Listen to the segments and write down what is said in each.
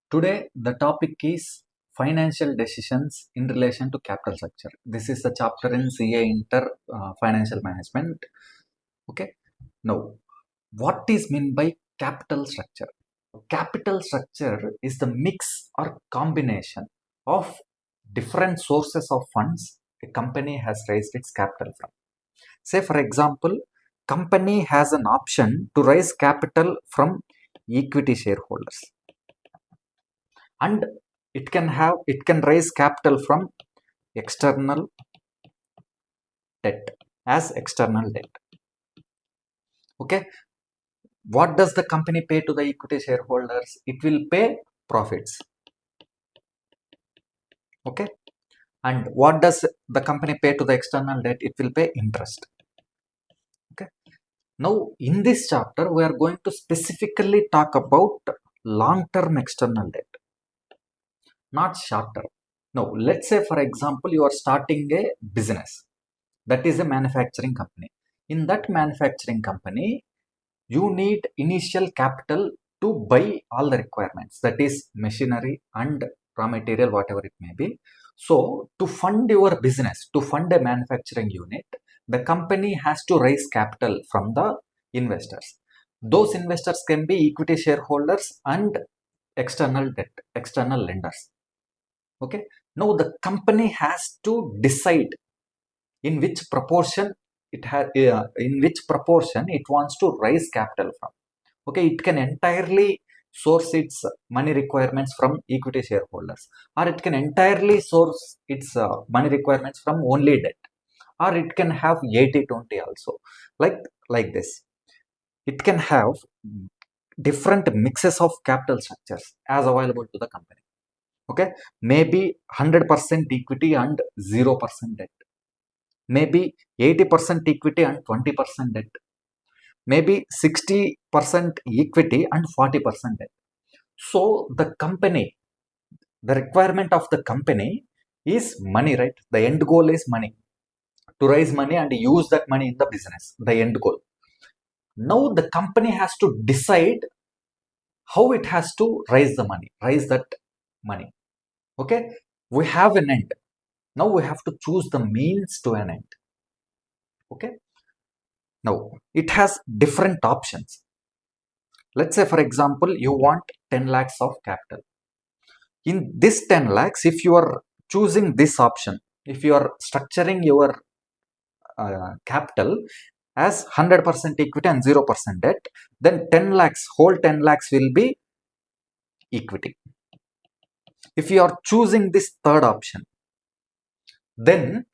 Today, the topic is financial decisions in relation to capital structure. This is the chapter in CA Inter Financial Management. Okay. Now, what is meant by capital structure? Capital structure is the mix or combination of different sources of funds a company has raised its capital from. Say, for example, company has an option to raise capital from equity shareholders, and it can raise capital from external debt as external debt. Okay, what does the company pay to the equity shareholders? It will pay profits. Okay, and what does the company pay to the external debt? It will pay interest. Okay, now in this chapter we are going to specifically talk about long term external debt, not short term. Now let's say, for example, you are starting a business, that is a manufacturing company. In that manufacturing company, you need initial capital to buy all the requirements, that is machinery and raw material, whatever it may be. So to fund your business, to fund a manufacturing unit, the company has to raise capital from the investors. Those investors can be equity shareholders and external debt, external lenders. Okay, now the company has to decide in which proportion it wants to raise capital from. Okay, it can entirely source its money requirements from equity shareholders, or it can entirely source its money requirements from only debt, or it can have 80-20 also, like this. It can have different mixes of capital structures as available to the company. Okay, maybe 100% equity and 0% debt, maybe 80% equity and 20% debt, maybe 60% equity and 40% debt. So the requirement of the company is money, right? The end goal is money, to raise money and use that money in the business, the end goal. Now the company has to decide how it has to raise that money. Okay, we have an end. Now we have to choose the means to an end. Okay, now it has different options. Let's say, for example, you want 10 lakhs of capital. In this 10 lakhs, if you are choosing this option, if you are structuring your capital as 100% equity and 0% debt, then 10 lakhs, whole 10 lakhs will be equity. If you are choosing this third option, then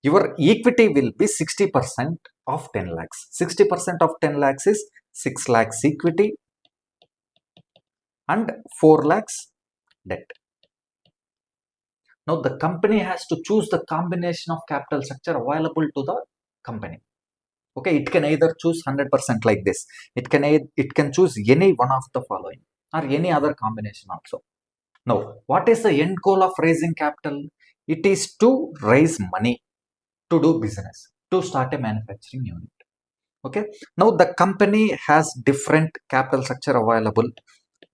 your equity will be 60% of 10 lakhs. 60% of 10 lakhs is 6 lakhs equity and 4 lakhs debt. Now the company has to choose the combination of capital structure available to the company. Okay, it can either choose 100% like this, it can choose any one of the following, or any other combination also. Now, what is the end goal of raising capital? It is to raise money to do business, to start a manufacturing unit. Okay, now the company has different capital structure available.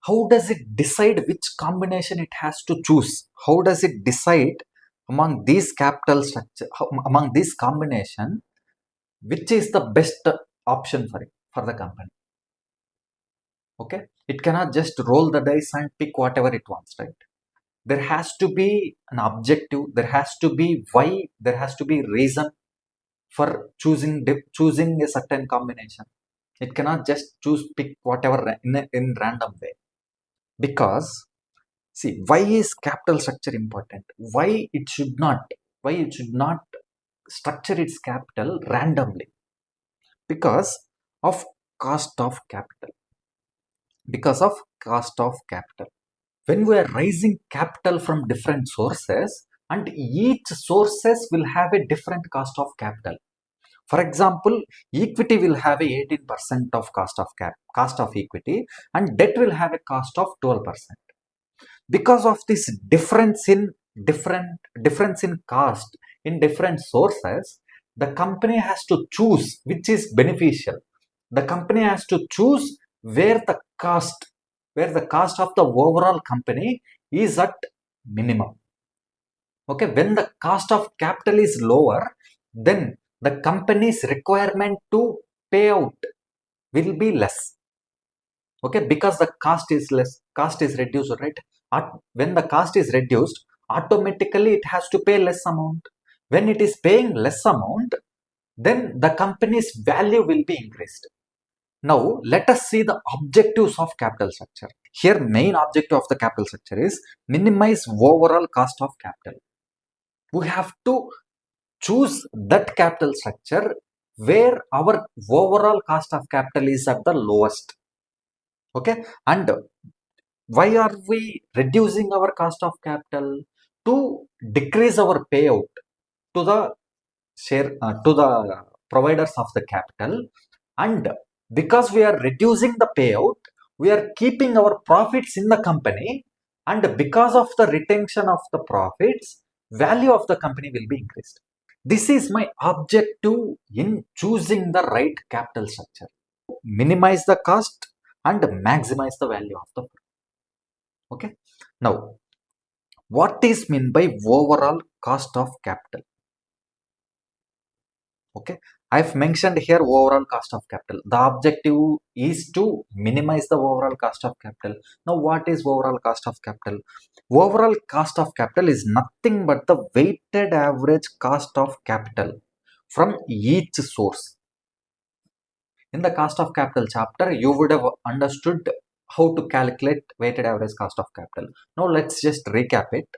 How does it decide which combination it has to choose? How does it decide among these capital structure, among this combination, which is the best option for the company? Okay, it cannot just roll the dice and pick whatever it wants, right? There has to be an objective, there has to be why, there has to be reason for choosing a certain combination. It cannot just pick whatever in random way. Because see, why is capital structure important? Why it should not structure its capital randomly? Because of cost of capital. Because of cost of capital. When we are raising capital from different sources, and each sources will have a different cost of capital. For example, equity will have a 18% of cost of equity, and debt will have a cost of 12%. Because of this difference in cost in different sources, the company has to choose which is beneficial. The company has to choose where the cost, where the cost of the overall company is at minimum. Okay, when the cost of capital is lower, then the company's requirement to pay out will be less. Okay, because the cost is less, cost is reduced, right? When the cost is reduced, automatically it has to pay less amount. When it is paying less amount, then the company's value will be increased. Now let us see the objectives of capital structure. Here main objective of the capital structure is minimize overall cost of capital. We have to choose that capital structure where our overall cost of capital is at the lowest. Okay, and why are we reducing our cost of capital? To decrease our payout to the to the providers of the capital, and because we are reducing the payout, we are keeping our profits in the company, and because of the retention of the profits, value of the company will be increased. This is my objective in choosing the right capital structure: minimize the cost and maximize the value of the firm. Okay, now what is meant by overall cost of capital? Okay, I've mentioned here overall cost of capital. The objective is to minimize the overall cost of capital. Now what is overall cost of capital? Overall cost of capital is nothing but the weighted average cost of capital from each source. In the cost of capital chapter, you would have understood how to calculate weighted average cost of capital. Now let's just recap it.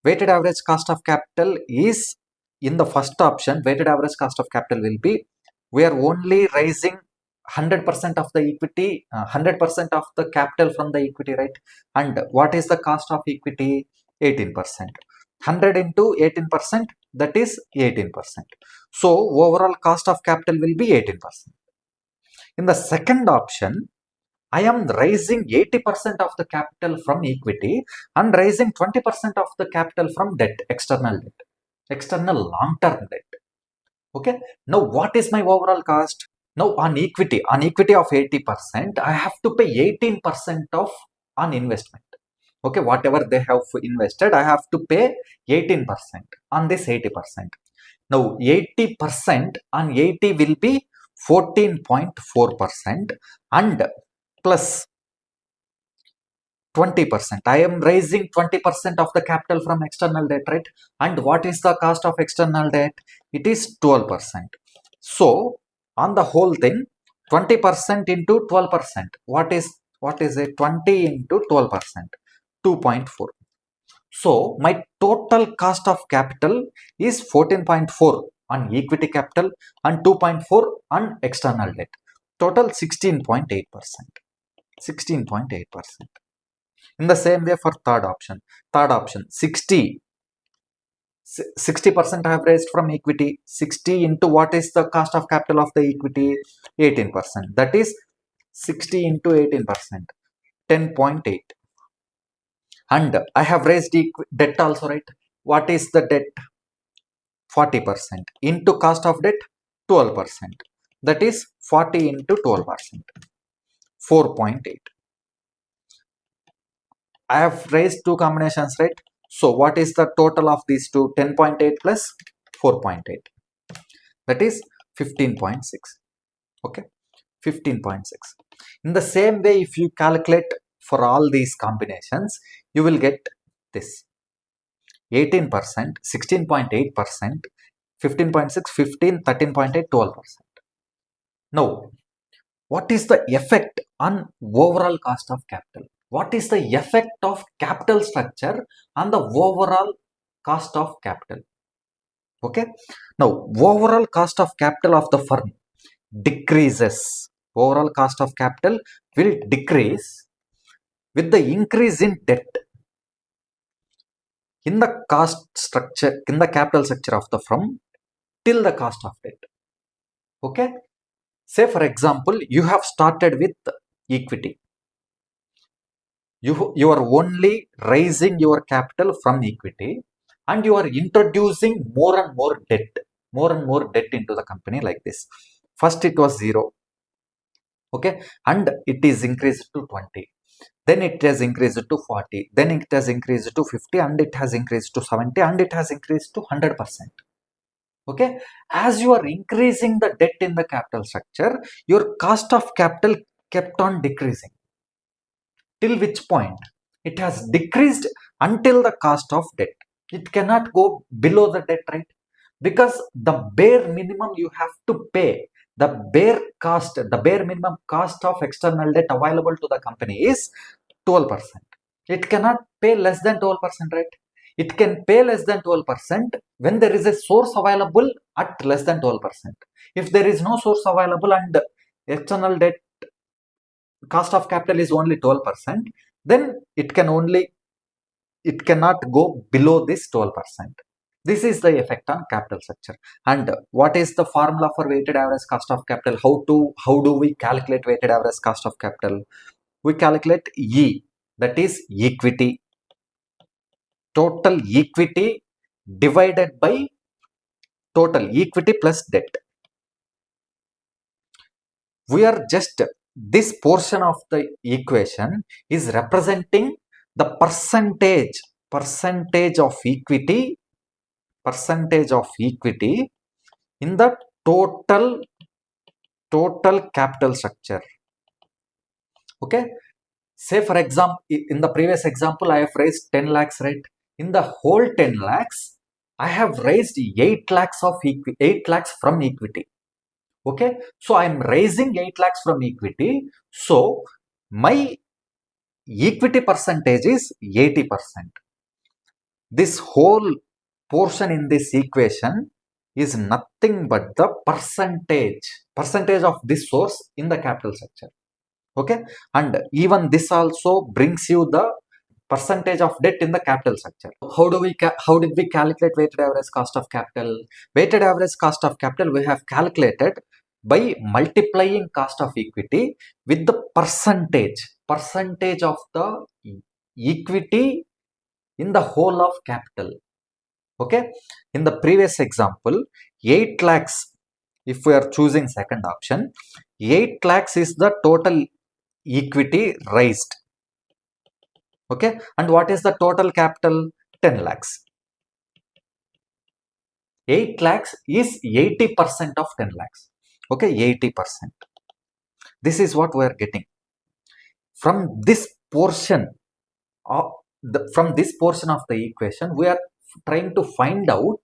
Weighted average cost of capital is, in the first option, weighted average cost of capital will be, we are only raising 100% of the equity, 100% of the capital from the equity, right? And what is the cost of equity? 18%. 100 into 18%, that is 18%. So overall cost of capital will be 18%. In the second option, I am raising 80% of the capital from equity and raising 20% of the capital from debt, external debt, external long-term debt. Okay. Now what is my overall cost? Now on equity of 80%, I have to pay 18% of on investment. Okay, whatever they have invested, I have to pay 18% on this 80%. Now 80% on 80 will be 14.4%, and plus 20%. I am raising 20% of the capital from external debt, right? And what is the cost of external debt? It is 12%. So on the whole thing, 20% into 12%. What is it? 20 into 12%. 2.4. So my total cost of capital is 14.4 on equity capital and 2.4 on external debt. Total 16.8%. 16.8%. In the same way for third option, 60% I have raised from equity. 60 into what is the cost of capital of the equity? 18%. That is 60 into 18%, 10.8. And I have raised debt also, right? What is the debt? 40%. Into cost of debt, 12%. That is 40 into 12%, 4.8. I have raised two combinations, right? So what is the total of these two? 10.8 plus 4.8. That is 15.6. Okay, 15.6. In the same way, if you calculate for all these combinations, you will get this: 18%, 16.8%, 15.6, 15, 13.8, 12%. Now, what is the effect on overall cost of capital? What is the effect of capital structure on the overall cost of capital? Okay. Now, overall cost of capital of the firm decreases. Overall cost of capital will decrease with the increase in debt. In the cost structure, in the capital structure of the firm, till the cost of debt. Okay. Say for example, you have started with equity. You are only raising your capital from equity, and you are introducing more and more debt into the company like this. First it was 0. Okay, and it is increased to 20, then it has increased to 40, then it has increased to 50, and it has increased to 70, and it has increased to 100%. Okay, as you are increasing the debt in the capital structure, your cost of capital kept on decreasing. Till which point it has decreased until the cost of debt. It cannot go below the debt, right? Because the bare minimum you have to pay, the bare minimum cost of external debt available to the company is 12%. It cannot pay less than 12%, right? It can pay less than 12% when there is a source available at less than 12%. If there is no source available and external debt cost of capital is only 12%, then it cannot go below this 12%. This is the effect on capital structure. And what is the formula for weighted average cost of capital? How do we calculate weighted average cost of capital? We calculate E, that is equity, total equity divided by total equity plus debt. We are just, this portion of the equation is representing the percentage of equity in the total capital structure. Okay, say for example, in the previous example I have raised 10 lakhs, right? In the whole 10 lakhs I have raised 8 lakhs of 8 lakhs from equity. Okay, so I am raising 8 lakhs from equity, so my equity percentage is 80%. This whole portion in this equation is nothing but the percentage of this source in the capital structure. Okay, and even this also brings you the percentage of debt in the capital structure. How did we calculate weighted average cost of capital? Weighted average cost of capital we have calculated by multiplying cost of equity with the percentage of the equity in the whole of capital. Okay, in the previous example 8 lakhs, if we are choosing second option, 8 lakhs is the total equity raised. Okay, and what is the total capital? 10 lakhs. 8 lakhs is 80% of 10 lakhs. Okay, 80%. This is what we are getting from this portion of the equation. We are trying to find out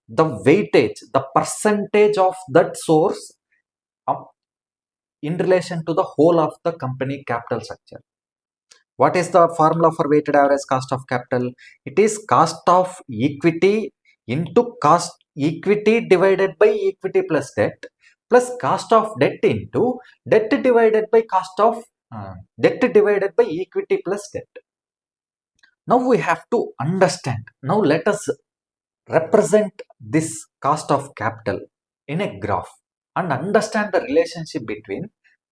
the weightage, the percentage of that source in relation to the whole of the company capital structure. What is the formula for weighted average cost of capital? It is cost of equity into cost equity divided by equity plus debt, plus cost of debt into debt divided by debt divided by equity plus debt. Now we have to understand. Now let us represent this cost of capital in a graph and understand the relationship between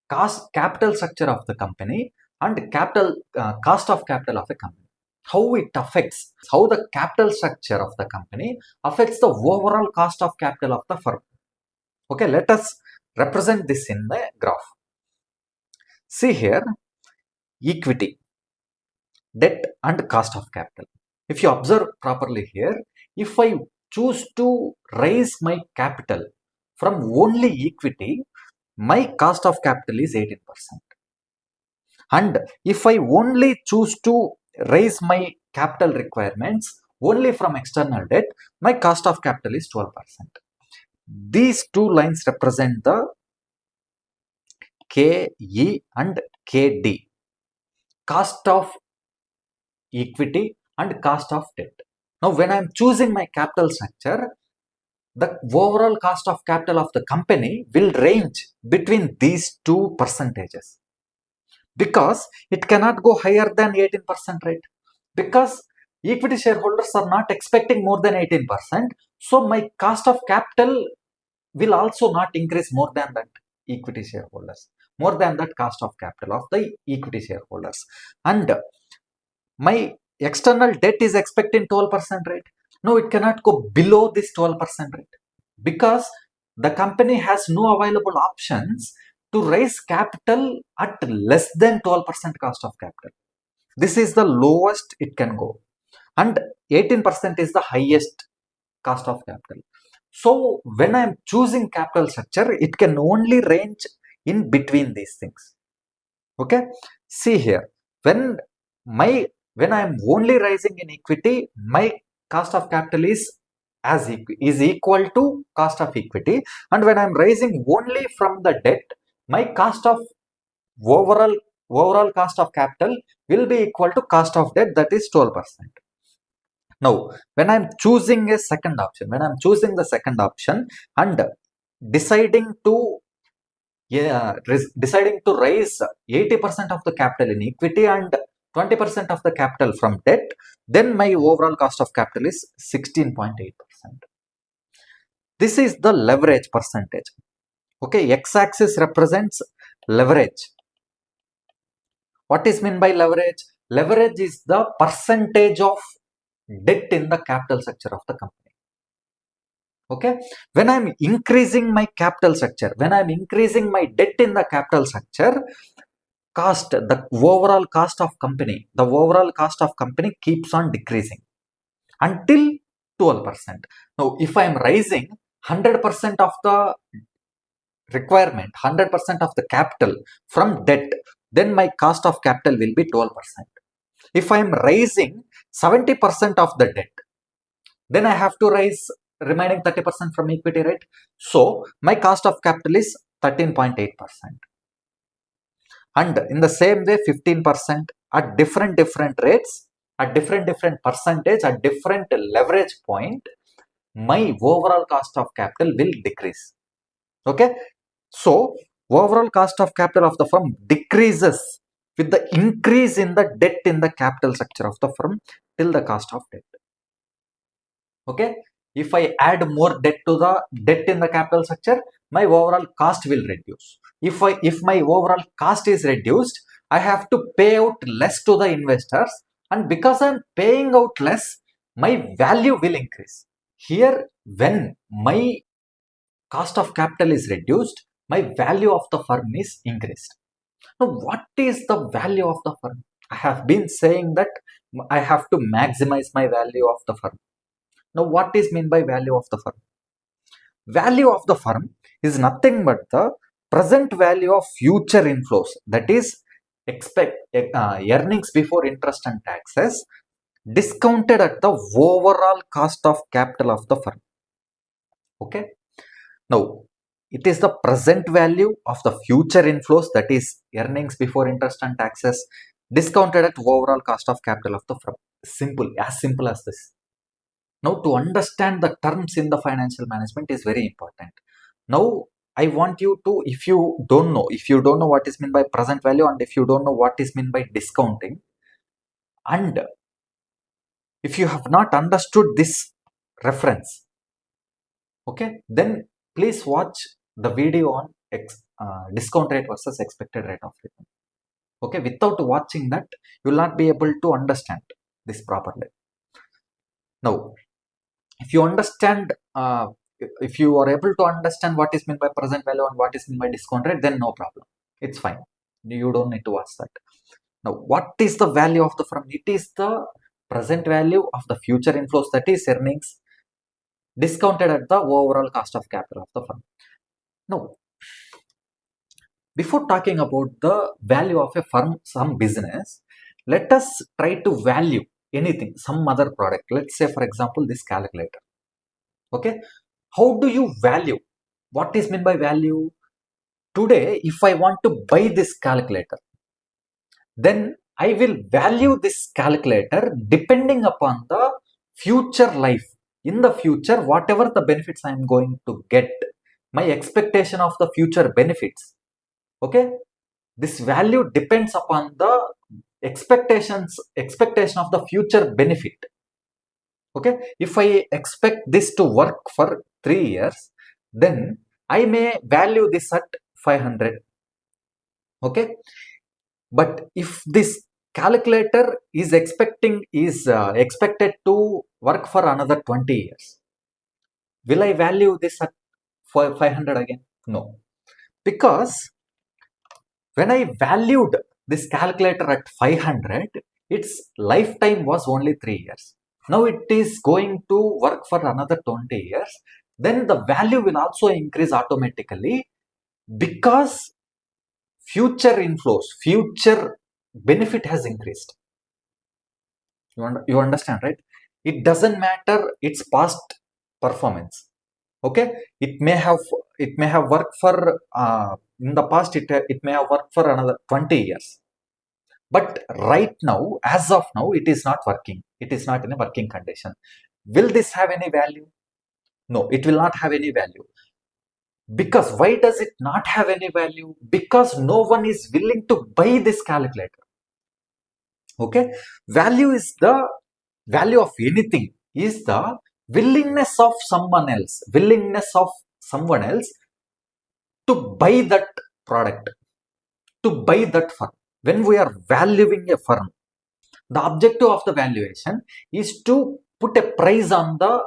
capital structure of the company and cost of capital of a company. How it affects, how the capital structure of the company affects the overall cost of capital of the firm. Okay, let us represent this in the graph. See here, equity, debt and cost of capital. If you observe properly here, if I choose to raise my capital from only equity, my cost of capital is 18%. And if I only choose to raise my capital requirements only from external debt, my cost of capital is 12%. These two lines represent the KE and KD, cost of equity and cost of debt. Now when I am choosing my capital structure, the overall cost of capital of the company will range between these two percentages, because it cannot go higher than 18%, right? Because equity shareholders are not expecting more than 18%, so my cost of capital will also not increase more than that equity shareholders, more than that cost of capital of the equity shareholders. And my external debt is expecting 12%, right? No, it cannot go below this 12%, right? Because the company has no available options to raise capital at less than 12% cost of capital. This is the lowest it can go, and 18% is the highest cost of capital. So when I am choosing capital structure, it can only range in between these things. Okay, see here, when I am only raising in equity, my cost of capital is equal to cost of equity, and when I am raising only from the debt, my cost of overall cost of capital will be equal to cost of debt, that is 12%. Now, when I'm choosing the second option and deciding to raise 80% of the capital in equity and 20% of the capital from debt, then my overall cost of capital is 16.8%. This is the leverage percentage. Okay, x-axis represents leverage. What is meant by leverage? Leverage is the percentage of debt in the capital structure of the company. Okay, when I'm increasing my capital structure, when I'm increasing my debt in the capital structure, the overall cost of company keeps on decreasing until 12%. Now, if I'm raising 100% of the requirement, 100% of the capital from debt, then my cost of capital will be 12%. If I'm raising 70% of the debt, then I have to raise remaining 30% from equity, right? So my cost of capital is 13.8%. And in the same way, 15% at different rates, at different percentage, at different leverage point, my overall cost of capital will decrease. Okay, so overall cost of capital of the firm decreases with the increase in the debt in the capital structure of the firm till the cost of debt. Okay, if I add more debt to the debt in the capital structure, my overall cost will reduce. If my overall cost is reduced, I have to pay out less to the investors, and because I'm paying out less, my value will increase. Here, when my cost of capital is reduced, my value of the firm is increased. Now, what is the value of the firm? I have been saying that I have to maximize my value of the firm. Now, what is meant by value of the firm? Value of the firm is nothing but the present value of future inflows, that is earnings before interest and taxes, discounted at the overall cost of capital of the firm. Okay, now it is the present value of the future inflows, that is earnings before interest and taxes, discounted at overall cost of capital of the firm. As simple as this. Now, to understand the terms in the financial management is very important. Now, I want you to, if you don't know what is meant by present value, and if you don't know what is meant by discounting, and if you have not understood this reference, okay, then please watch the video on discount rate versus expected rate of return. Okay, without watching that, you will not be able to understand this properly. Now, if you understand, if you are able to understand what is meant by present value and what is meant by discount rate, then no problem. It's fine. You don't need to watch that. Now, what is the value of the firm? It is the present value of the future inflows, that is earnings, discounted at the overall cost of capital of the firm. Now, before talking about the value of a firm, some business, let us try to value anything, some other product. Let's say, for example, this calculator. Okay, how do you value? What is meant by value? Today, if I want to buy this calculator, then I will value this calculator depending upon the future life. In the future, whatever the benefits I am going to get, my expectation of the future benefits, okay, this value depends upon the expectation of the future benefit. Okay, if I expect this to work for 3 years, then I may value this at 500. Okay, but if this calculator is expected to work for another 20 years, will I value this at 500 again? No, because When I valued this calculator at 500, its lifetime was only 3 years. Now it is going to work for another 20 years. Then the value will also increase automatically, because future inflows, future benefit has increased. You understand, right? It doesn't matter its past performance. Okay, it may have worked for in the past, it may have worked for another 20 years, but right now, as of now, it is not working. It is not in a working condition. Will this have any value? No, it will not have any value. Because why does it not have any value? Because no one is willing to buy this calculator. Okay, value is the value of anything is the willingness of someone else to buy that product, to buy that firm. When we are valuing a firm, the objective of the valuation is to put a price on the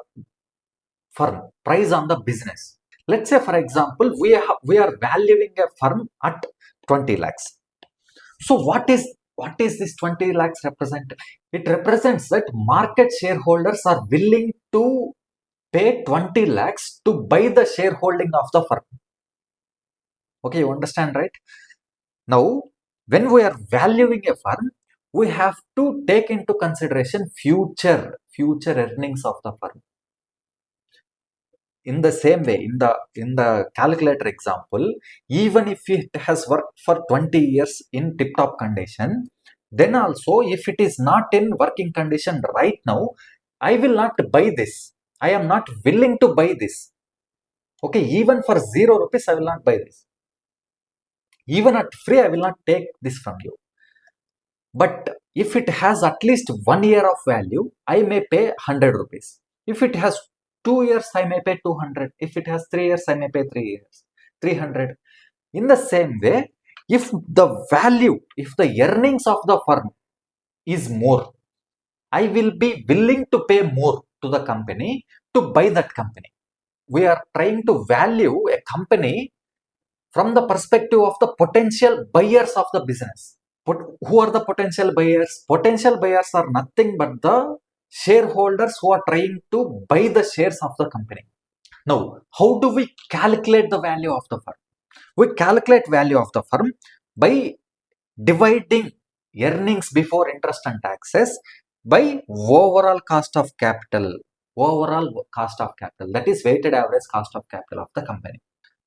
firm, price on the business. Let's say, for example, we are valuing a firm at 20 lakhs. So what is this 20 lakhs represent? It represents that market shareholders are willing to pay 20 lakhs to buy the shareholding of the firm. Okay, you understand, right? Now, when we are valuing a firm, we have to take into consideration future earnings of the firm. In the same way, in the calculator example, even if it has worked for 20 years in tip top condition, then also if it is not in working condition right now, I will not buy this. I am not willing to buy this. Okay, even for 0 rupees I will not buy this. Even at free I will not take this from you. But if it has at least 1 year of value, I may pay 100 rupees. If it has 2 years, I may pay 200. If it has 3 years, I may pay 3 years 300. In the same way, if the value, if the earnings of the firm is more, I will be willing to pay more to the company to buy that company. We are trying to value a company from the perspective of the potential buyers of the business. But who are the potential buyers? Potential buyers are nothing but the shareholders who are trying to buy the shares of the company. Now, how do we calculate the value of the firm? We calculate value of the firm by dividing earnings before interest and taxes by overall cost of capital. Overall cost of capital, that is weighted average cost of capital of the company.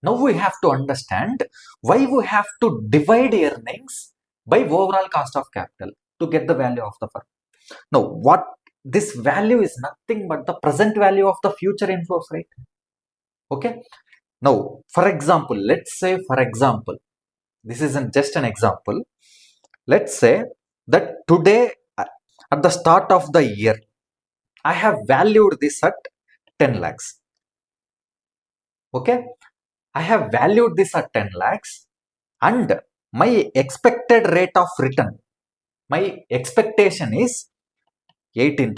Now we have to understand why we have to divide earnings by overall cost of capital to get the value of the firm. Now, what this value is nothing but the present value of the future inflows, right? Okay. Now, for example, let's say, this isn't just an example. Let's say that today, at the start of the year, I have valued this at 10 lakhs. Okay. I have valued this at 10 lakhs, and my expected rate of return, my expectation is 18%.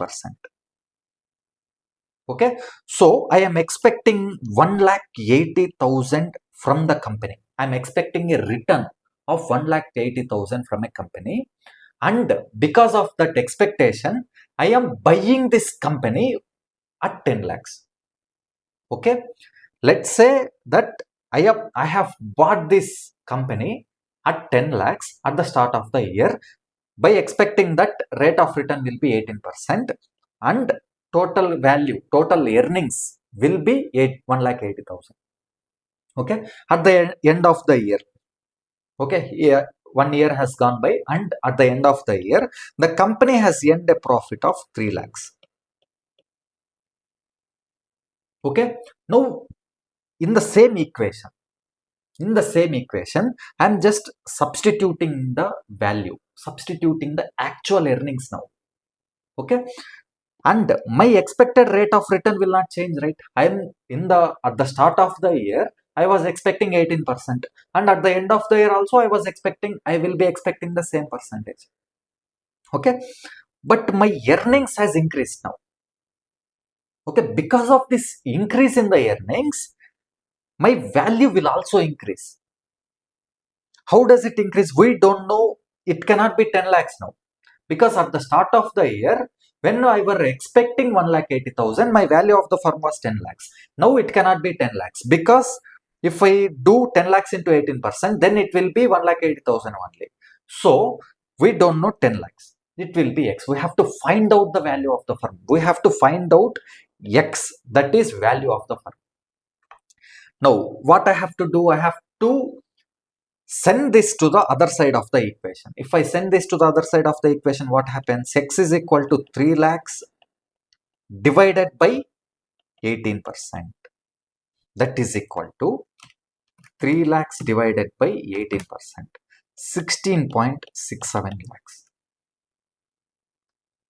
Okay, so I am expecting 1,80,000 from the company. I am expecting a return of 1,80,000 from a company, and because of that expectation, I am buying this company at 10 lakhs. Okay, let's say that I have bought this company at 10 lakhs at the start of the year by expecting that rate of return will be 18%, and total value, total earnings will be 1,80,000. Okay, at the end of the year, okay, yeah, 1 year has gone by, and at the end of the year, the company has earned a profit of 3 lakhs. Okay, now in the same equation, I'm just substituting the value, substituting the actual earnings now. Okay, and my expected rate of return will not change, right? I am at the start of the year, I was expecting 18%, and at the end of the year also, I will be expecting the same percentage. Okay, but my earnings has increased now. Okay, because of this increase in the earnings, my value will also increase. How does it increase? We don't know. It cannot be 10 lakhs now. Because at the start of the year, when I were expecting 1,80,000, my value of the firm was 10 lakhs. Now it cannot be 10 lakhs because if I do 10 lakhs into 18%, then it will be 1,80,000 only. So we don't know 10 lakhs. It will be X. We have to find out the value of the firm. We have to find out X, that is value of the firm. Now, what I have to do? I have to send this to the other side of the equation. If I send this to the other side of the equation, what happens? X is equal to 3 lakhs divided by 18%. That is equal to 3 lakhs divided by 18%. 16.67 lakhs.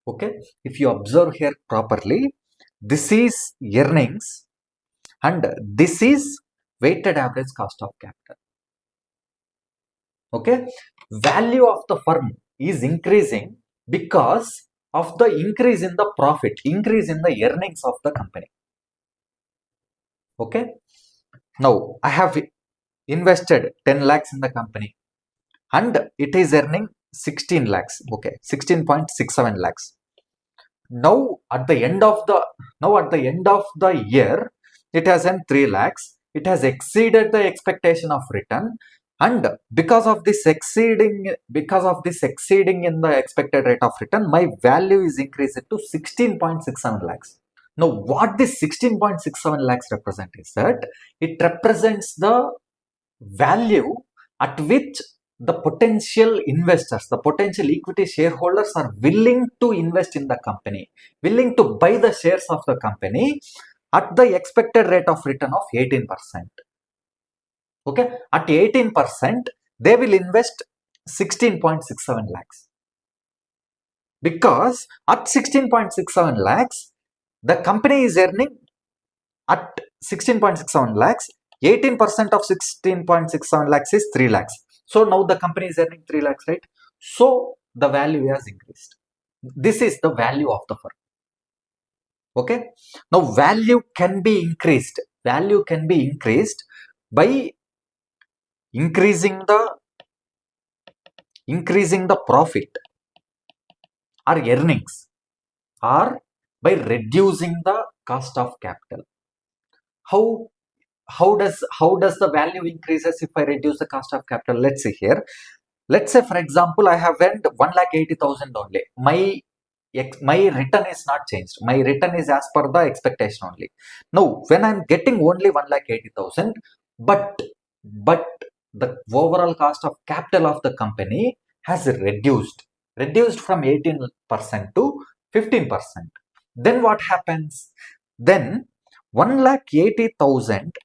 Okay, if you observe here properly, this is earnings and this is weighted average cost of capital. Okay, value of the firm is increasing because of the increase in the profit, increase in the earnings of the company. Okay, now I have invested 10 lakhs in the company and it is earning 16 lakhs. Okay, 16.67 lakhs. Now at the end of the year, it has earned 3 lakhs. It has exceeded the expectation of return, and because of this exceeding in the expected rate of return, my value is increased to 16.67 lakhs. Now what this 16.67 lakhs represent is that it represents the value at which the potential investors, the potential equity shareholders are willing to invest in the company, willing to buy the shares of the company at the expected rate of return of 18%. Okay, at 18%, they will invest 16.67 lakhs. Because at 16.67 lakhs, the company is earning at 16.67 lakhs, 18% of 16.67 lakhs is 3 lakhs. So now the company is earning 3 lakhs, right? So the value has increased. This is the value of the firm. Okay. Now value can be increased. Value can be increased by increasing the profit or earnings, or by reducing the cost of capital. How does the value increases if I reduce the cost of capital? Let's see here. Let's say, for example, I have earned 1,80,000 only. My return is not changed. My return is as per the expectation only. Now, when I'm getting only 1,80,000, but the overall cost of capital of the company has reduced from 18% to 15%. Then what happens? Then 1,80,000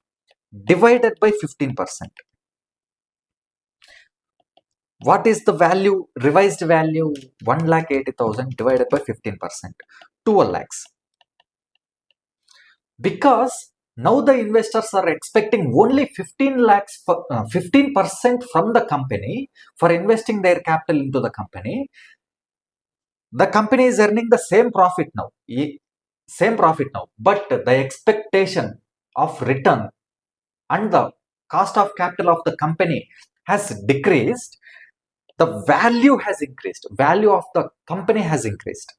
divided by 15%. What is the value, revised value? 1,80,000 divided by 15%, 12 lakhs. Because now the investors are expecting only 15 lakhs, 15% from the company for investing their capital into the company. The company is earning the same profit now, but the expectation of return and the cost of capital of the company has decreased. The value has increased. Value of the company has increased.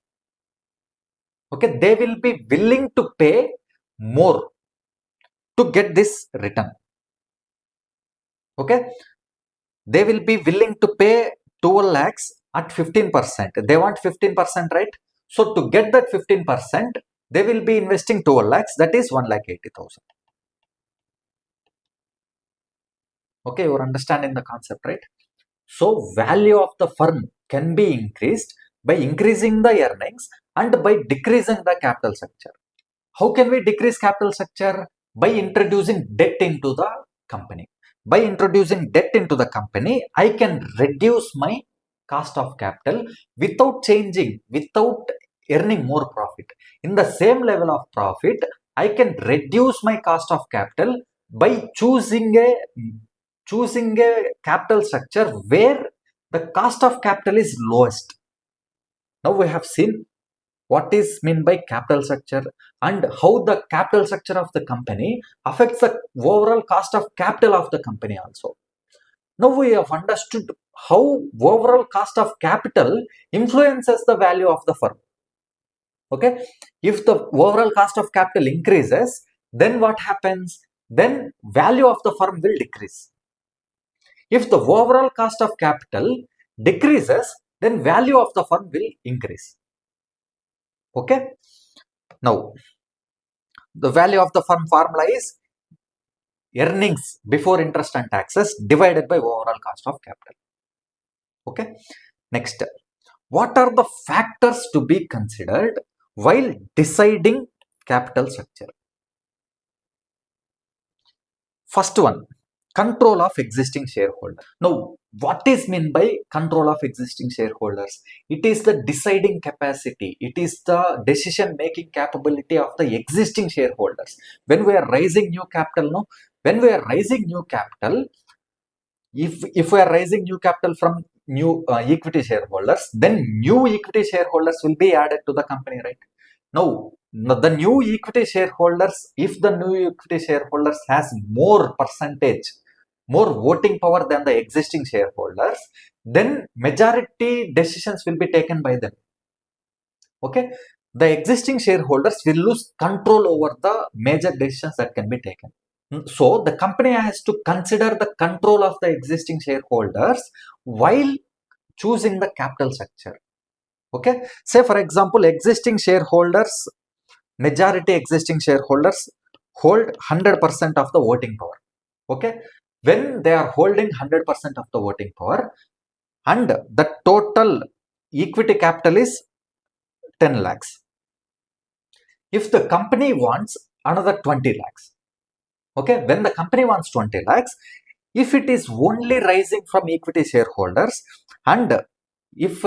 Okay, they will be willing to pay more to get this return. Okay, they will be willing to pay 12 lakhs at 15%. They want 15%, right? So to get that 15%, they will be investing 12 lakhs. That is 1,80,000. Okay, you're understanding the concept, right? So value of the firm can be increased by increasing the earnings and by decreasing the capital structure. How can we decrease capital structure? By introducing debt into the company. By introducing debt into the company, I can reduce my cost of capital without earning more profit. In the same level of profit, I can reduce my cost of capital by choosing a capital structure where the cost of capital is lowest. Now we have seen what is meant by capital structure and how the capital structure of the company affects the overall cost of capital of the company also. Now we have understood how overall cost of capital influences the value of the firm. Okay, if the overall cost of capital increases, then what happens? Then value of the firm will decrease. If the overall cost of capital decreases, then value of the firm will increase. Okay, now the value of the firm formula is earnings before interest and taxes divided by overall cost of capital. Okay, next, what are the factors to be considered while deciding capital structure? First one, control of existing shareholders. Now, what is meant by control of existing shareholders? It is the deciding capacity, it is the decision making capability of the existing shareholders. When we are raising new capital, no, when we are raising new capital, if we are raising new capital from new equity shareholders, then new equity shareholders will be added to the company, right? Now, the new equity shareholders, if the new equity shareholders has more percentage, more voting power than the existing shareholders, then majority decisions will be taken by them. Okay, the existing shareholders will lose control over the major decisions that can be taken. So the company has to consider the control of the existing shareholders while choosing the capital structure. Okay, say for example, existing shareholders, majority existing shareholders hold 100% of the voting power. Okay, when they are holding 100% of the voting power and the total equity capital is 10 lakhs, if the company wants another 20 lakhs, okay, when the company wants 20 lakhs, if it is only rising from equity shareholders, and if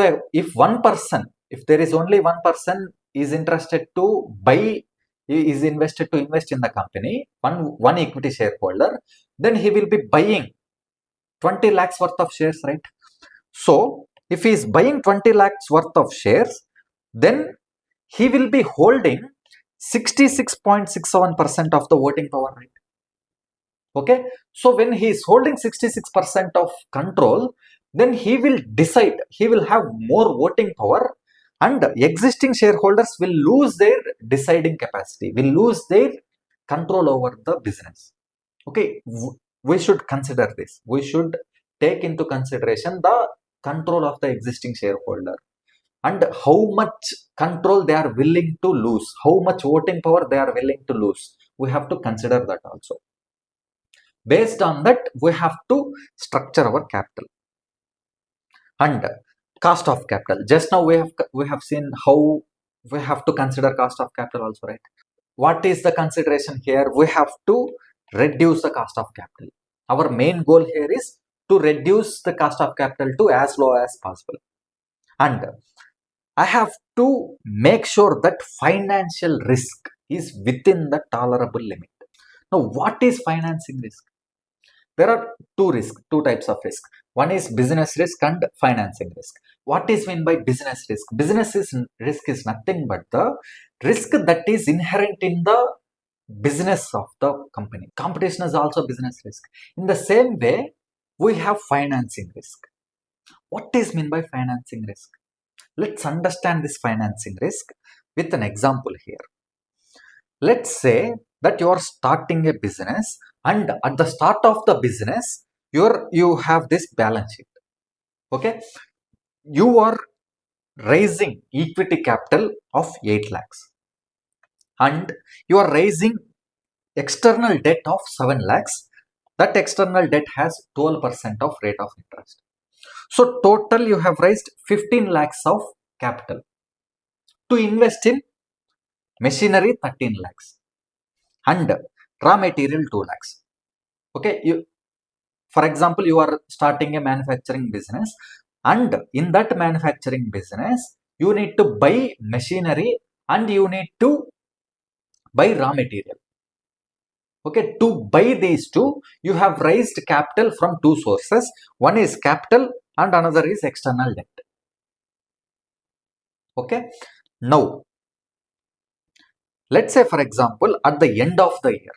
one person, if there is only one person is interested to buy, is invested to invest in the company, one equity shareholder, then he will be buying 20 lakhs worth of shares, right? So if he is buying 20 lakhs worth of shares, then he will be holding 66.67% of the voting power, right? Okay, so when he is holding 66% of control, then he will decide, he will have more voting power, and existing shareholders will lose their deciding capacity, will lose their control over the business. Okay, we should consider this, we should take into consideration the control of the existing shareholder and how much control they are willing to lose, how much voting power they are willing to lose. We have to consider that also. Based on that, we have to structure our capital. And cost of capital, just now we have seen how we have to consider cost of capital also, right? What is the consideration here? We have to reduce the cost of capital. Our main goal here is to reduce the cost of capital to as low as possible, and I have to make sure that financial risk is within the tolerable limit. Now, what is financing risk? There are two types of risk. One is business risk and financing risk. What is meant by business risk? Risk is nothing but the risk that is inherent in the business of the company. Competition is also business risk. In the same way, we have financing risk. What is meant by financing risk? Let's understand this financing risk with an example here. Let's say that you are starting a business, and at the start of the business, you have this balance sheet. Okay, you are raising equity capital of 8 lakhs and you are raising external debt of 7 lakhs. That external debt has 12% of rate of interest. So total you have raised 15 lakhs of capital to invest in machinery, 13 lakhs, and raw material 2 lakhs. Okay, for example, you are starting a manufacturing business, and in that manufacturing business you need to buy machinery and you need to buy raw material. Okay, to buy these two, you have raised capital from two sources. One is capital and another is external debt. Okay, now let's say for example, at the end of the year,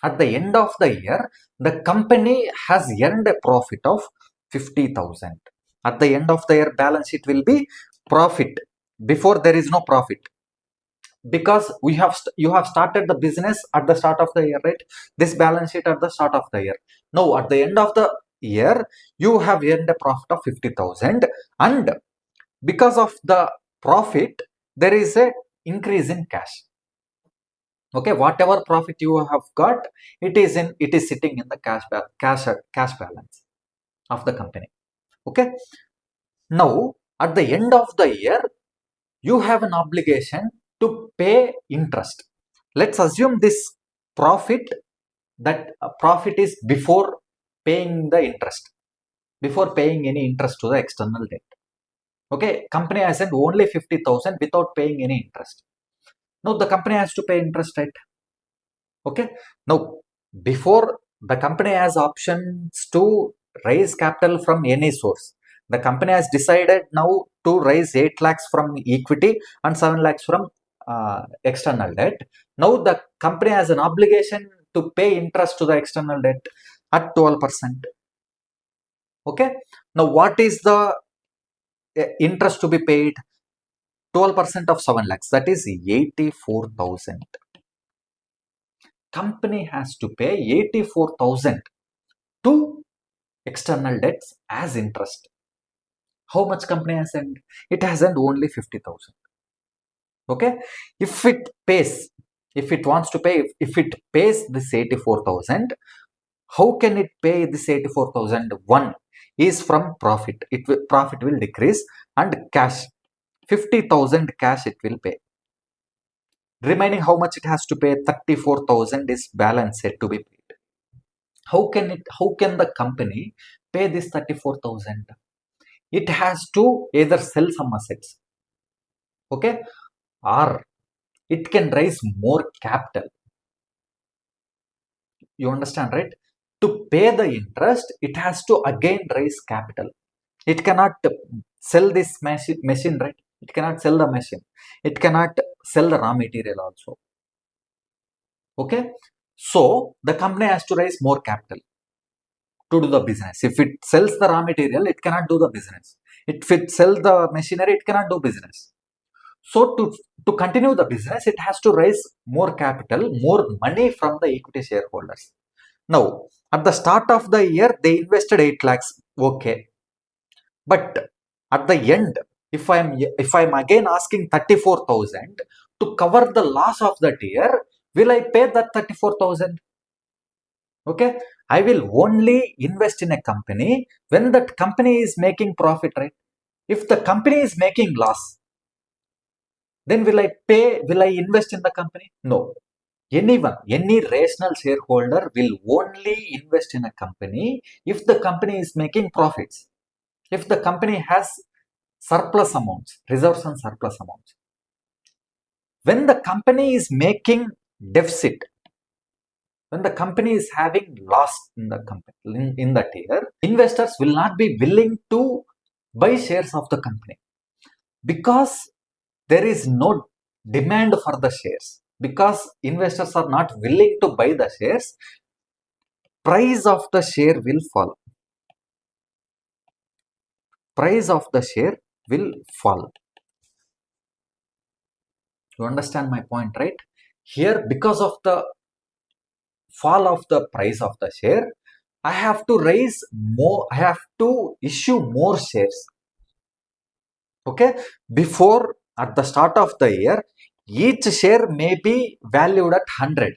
At the end of the year, the company has earned a profit of 50,000. At the end of the year, balance sheet will be profit. Before, there is no profit, because you have started the business at the start of the year, right? This balance sheet at the start of the year. Now at the end of the year, you have earned a profit of 50,000, and because of the profit, there is a increase in cash. Okay, whatever profit you have got, it is sitting in the cash balance of the company. Okay, now at the end of the year, you have an obligation to pay interest. Let's assume this profit, that profit is before paying the interest, before paying any interest to the external debt. Okay, company has sent only 50,000 without paying any interest. Now the company has to pay interest, right? Okay, now before, the company has options to raise capital from any source. The company has decided now to raise 8 lakhs from equity and 7 lakhs from external debt. Now the company has an obligation to pay interest to the external debt at 12%. Okay, now what is the interest to be paid? 12% of 7 lakhs, that is 84,000. Company has to pay 84,000 to external debts as interest. How much company has earned? It has earned only 50,000. Okay, if it pays, if it wants to pay, if it pays this 84,000, how can it pay this 84,000? One is from profit. Profit will decrease, and cash, 50,000 cash it will pay. Remaining, how much it has to pay? 34,000 is balance set to be paid. How can the company pay this 34,000? It has to either sell some assets, okay, or it can raise more capital. You understand, right? To pay the interest, it has to again raise capital. It cannot sell this machine, right? It cannot sell the machine. It cannot sell the raw material also. Okay, so the company has to raise more capital to do the business. If it sells the raw material, it cannot do the business. If it sells the machinery, it cannot do business. So to continue the business, it has to raise more capital, more money from the equity shareholders. Now, at the start of the year, they invested 8 lakhs. Okay, but at the end, if I'm again asking 34,000 to cover the loss of that year, will I pay that 34,000? Okay, I will only invest in a company when that company is making profit, right? If the company is making loss, then will I invest in the company? No. Anyone, any rational shareholder will only invest in a company if the company is making profits, if the company has surplus amounts, reserves and surplus amounts. When the company is making deficit, when the company is having loss in the company, in that year, investors will not be willing to buy shares of the company, because there is no demand for the shares, because investors are not willing to buy the shares. Price of the share will fall. Price of the share will fall. You understand my point, right? Here, because of the fall of the price of the share, I have to raise more, I have to issue more shares. Okay, before, at the start of the year, each share may be valued at 100.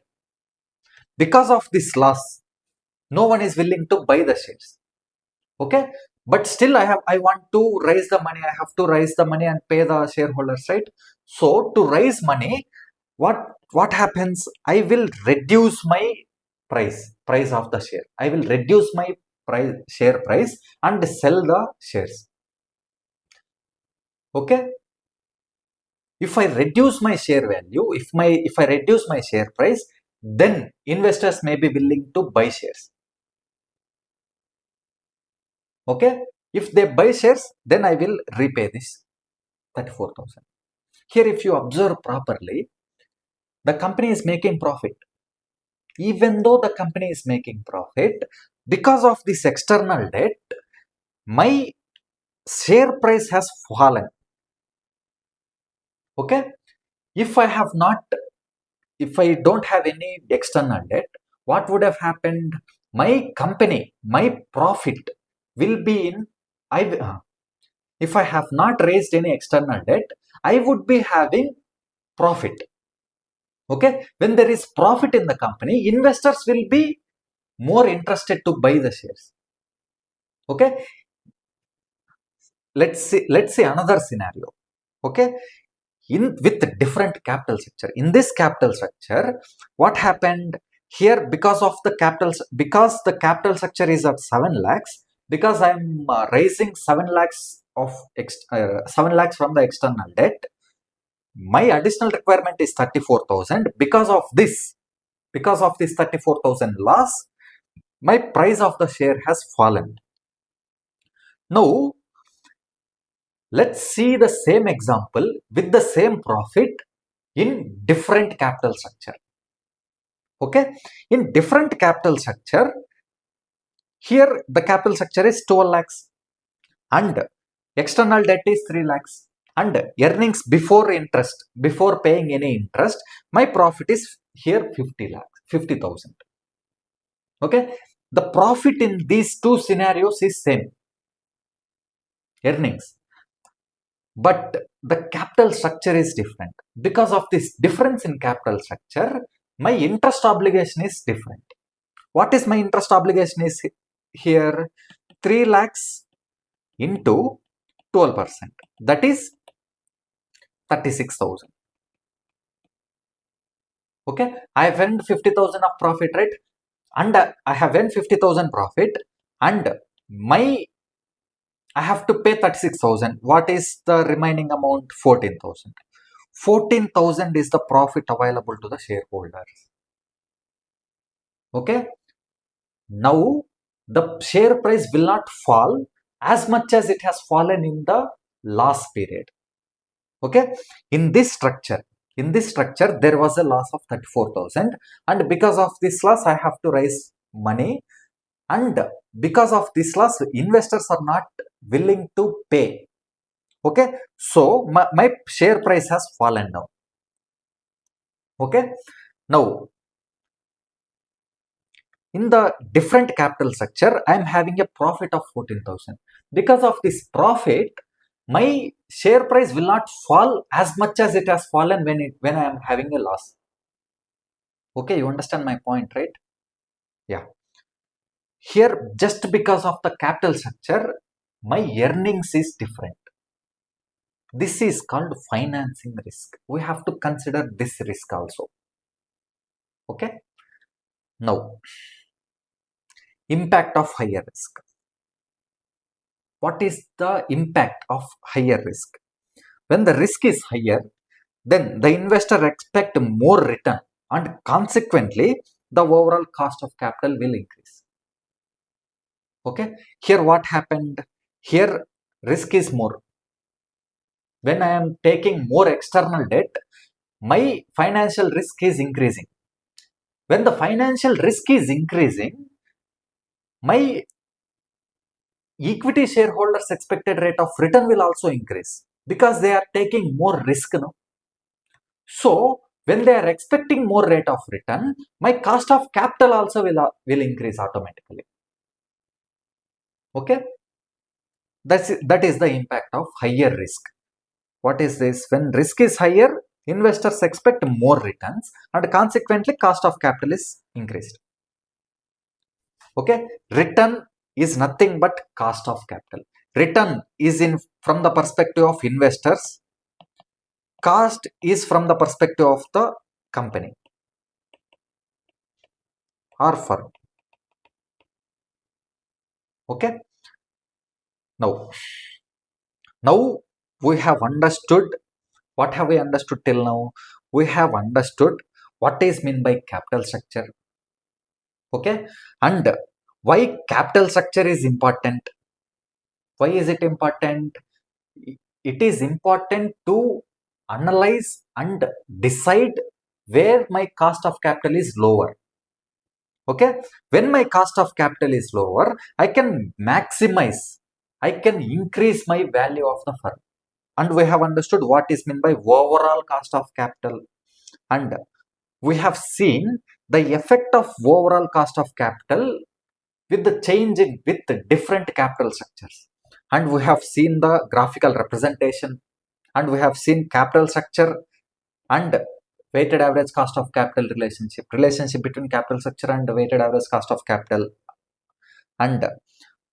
Because of this loss, no one is willing to buy the shares. Okay, but still I want to raise the money. I have to raise the money and pay the shareholders, right? So to raise money, what happens? I will reduce my price of the share. I will reduce my share price and sell the shares. Okay, if I reduce my share value, if I reduce my share price, then investors may be willing to buy shares. Okay, if they buy shares, then I will repay this 34,000. Here, if you observe properly, the company is making profit. even though the company is making profit, because of this external debt, my share price has fallen. Okay, if I don't have any external debt, what would have happened? My company, my profit will be in, if I have not raised any external debt, I would be having profit. Okay, when there is profit in the company, investors will be more interested to buy the shares. Okay, let's see another scenario. Okay, with different capital structure. In this capital structure, what happened here? Because the capital structure is at 7 lakhs, because I'm raising 7 lakhs of 7 lakhs from the external debt, my additional requirement is 34,000. Because of this 34,000 loss, my price of the share has fallen. Now let's see the same example with the same profit in different capital structure. Okay, in different capital structure, here the capital structure is 12 lakhs and external debt is 3 lakhs and earnings before interest, before paying any interest, my profit is here 50 lakhs, 50,000. Okay, the profit in these two scenarios is same, earnings, but the capital structure is different. Because of this difference in capital structure, my interest obligation is different. What is my interest obligation is here? 3 lakhs into 12%, that is 36,000. Okay, I have earned 50,000 of profit, right? And I have earned 50,000 profit, and I have to pay 36,000. What is the remaining amount? 14,000. 14,000 is the profit available to the shareholders. Okay, now the share price will not fall as much as it has fallen in the last period. Okay, in this structure there was a loss of 34,000, and because of this loss I have to raise money, and because of this loss investors are not willing to pay. Okay, so my share price has fallen now. Okay, now in the different capital structure, I am having a profit of 14,000. Because of this profit, my share price will not fall as much as it has fallen when I am having a loss. Okay, you understand my point, right? Yeah. Here, just because of the capital structure, my earnings is different. This is called financing risk. We have to consider this risk also. Okay. Now, impact of higher risk. What is the impact of higher risk? When the risk is higher, then the investor expect more return, and consequently the overall cost of capital will increase. Okay, here what happened? Here risk is more. When I am taking more external debt, my financial risk is increasing. When the financial risk is increasing, my equity shareholders expected rate of return will also increase, because they are taking more risk now. So when they are expecting more rate of return, my cost of capital also will increase automatically. Okay, that is the impact of higher risk. What is this? When risk is higher, investors expect more returns, and consequently cost of capital is increased. Okay, return is nothing but cost of capital. Return is in from the perspective of investors, cost is from the perspective of the company or firm. Okay, now we have understood. What have we understood till now? We have understood what is meant by capital structure. Okay, and why capital structure is important. Why is it important? It is important to analyze and decide where my cost of capital is lower. Okay, when my cost of capital is lower, I can maximize, I can increase my value of the firm. And we have understood what is meant by overall cost of capital, and we have seen the effect of overall cost of capital with the change in with the different capital structures, and we have seen the graphical representation, and we have seen capital structure and weighted average cost of capital relationship between capital structure and weighted average cost of capital, and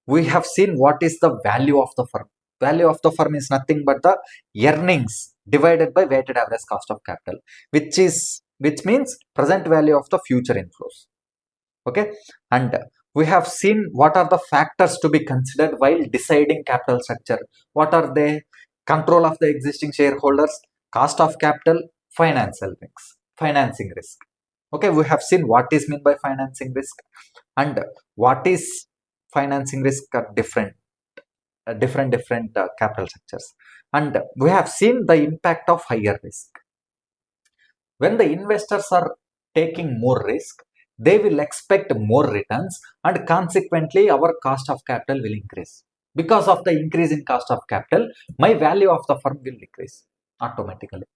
we have seen what is the value of the firm. Value of the firm is nothing but the earnings divided by weighted average cost of capital, which means present value of the future inflows. Okay, and we have seen what are the factors to be considered while deciding capital structure. What are they? Control of the existing shareholders, cost of capital, financing risk. Okay, we have seen what is meant by financing risk and what is financing risk are different capital structures, and we have seen the impact of higher risk. When the investors are taking more risk, they will expect more returns, and consequently our cost of capital will increase. Because of the increase in cost of capital, my value of the firm will decrease automatically.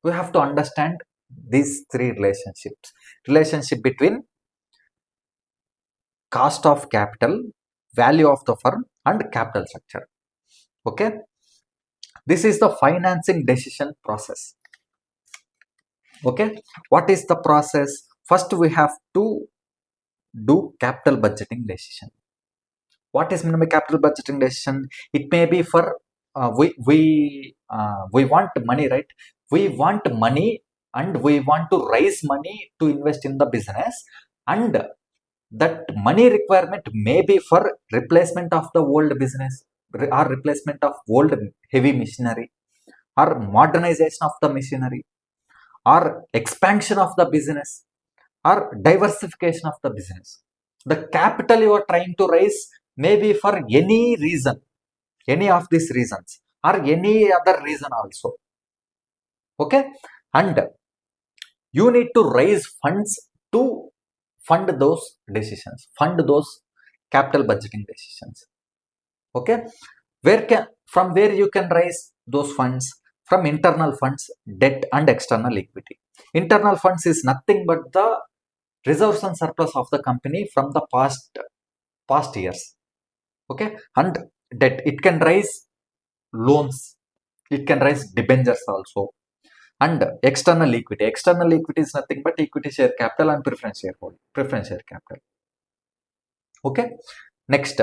We have to understand these three relationships: relationship between cost of capital, value of the firm, and capital structure. Okay, this is the financing decision process. Okay, what is the process? First we have to do capital budgeting decision. What is minimum capital budgeting decision? It may be for we want money, right? We want money, and we want to raise money to invest in the business, and that money requirement may be for replacement of the old business, or replacement of old heavy machinery, or modernization of the machinery, or expansion of the business, or diversification of the business. The capital you are trying to raise may be for any reason, any of these reasons, or any other reason also. Okay, and you need to raise funds to fund those decisions, fund those capital budgeting decisions. Okay, from where you can raise those funds? From internal funds, debt, and external equity. Internal funds is nothing but the reserves and surplus of the company from the past years. Okay, and debt, it can raise loans, it can raise debentures also. And external equity is nothing but equity share capital and preference share capital. Okay, next,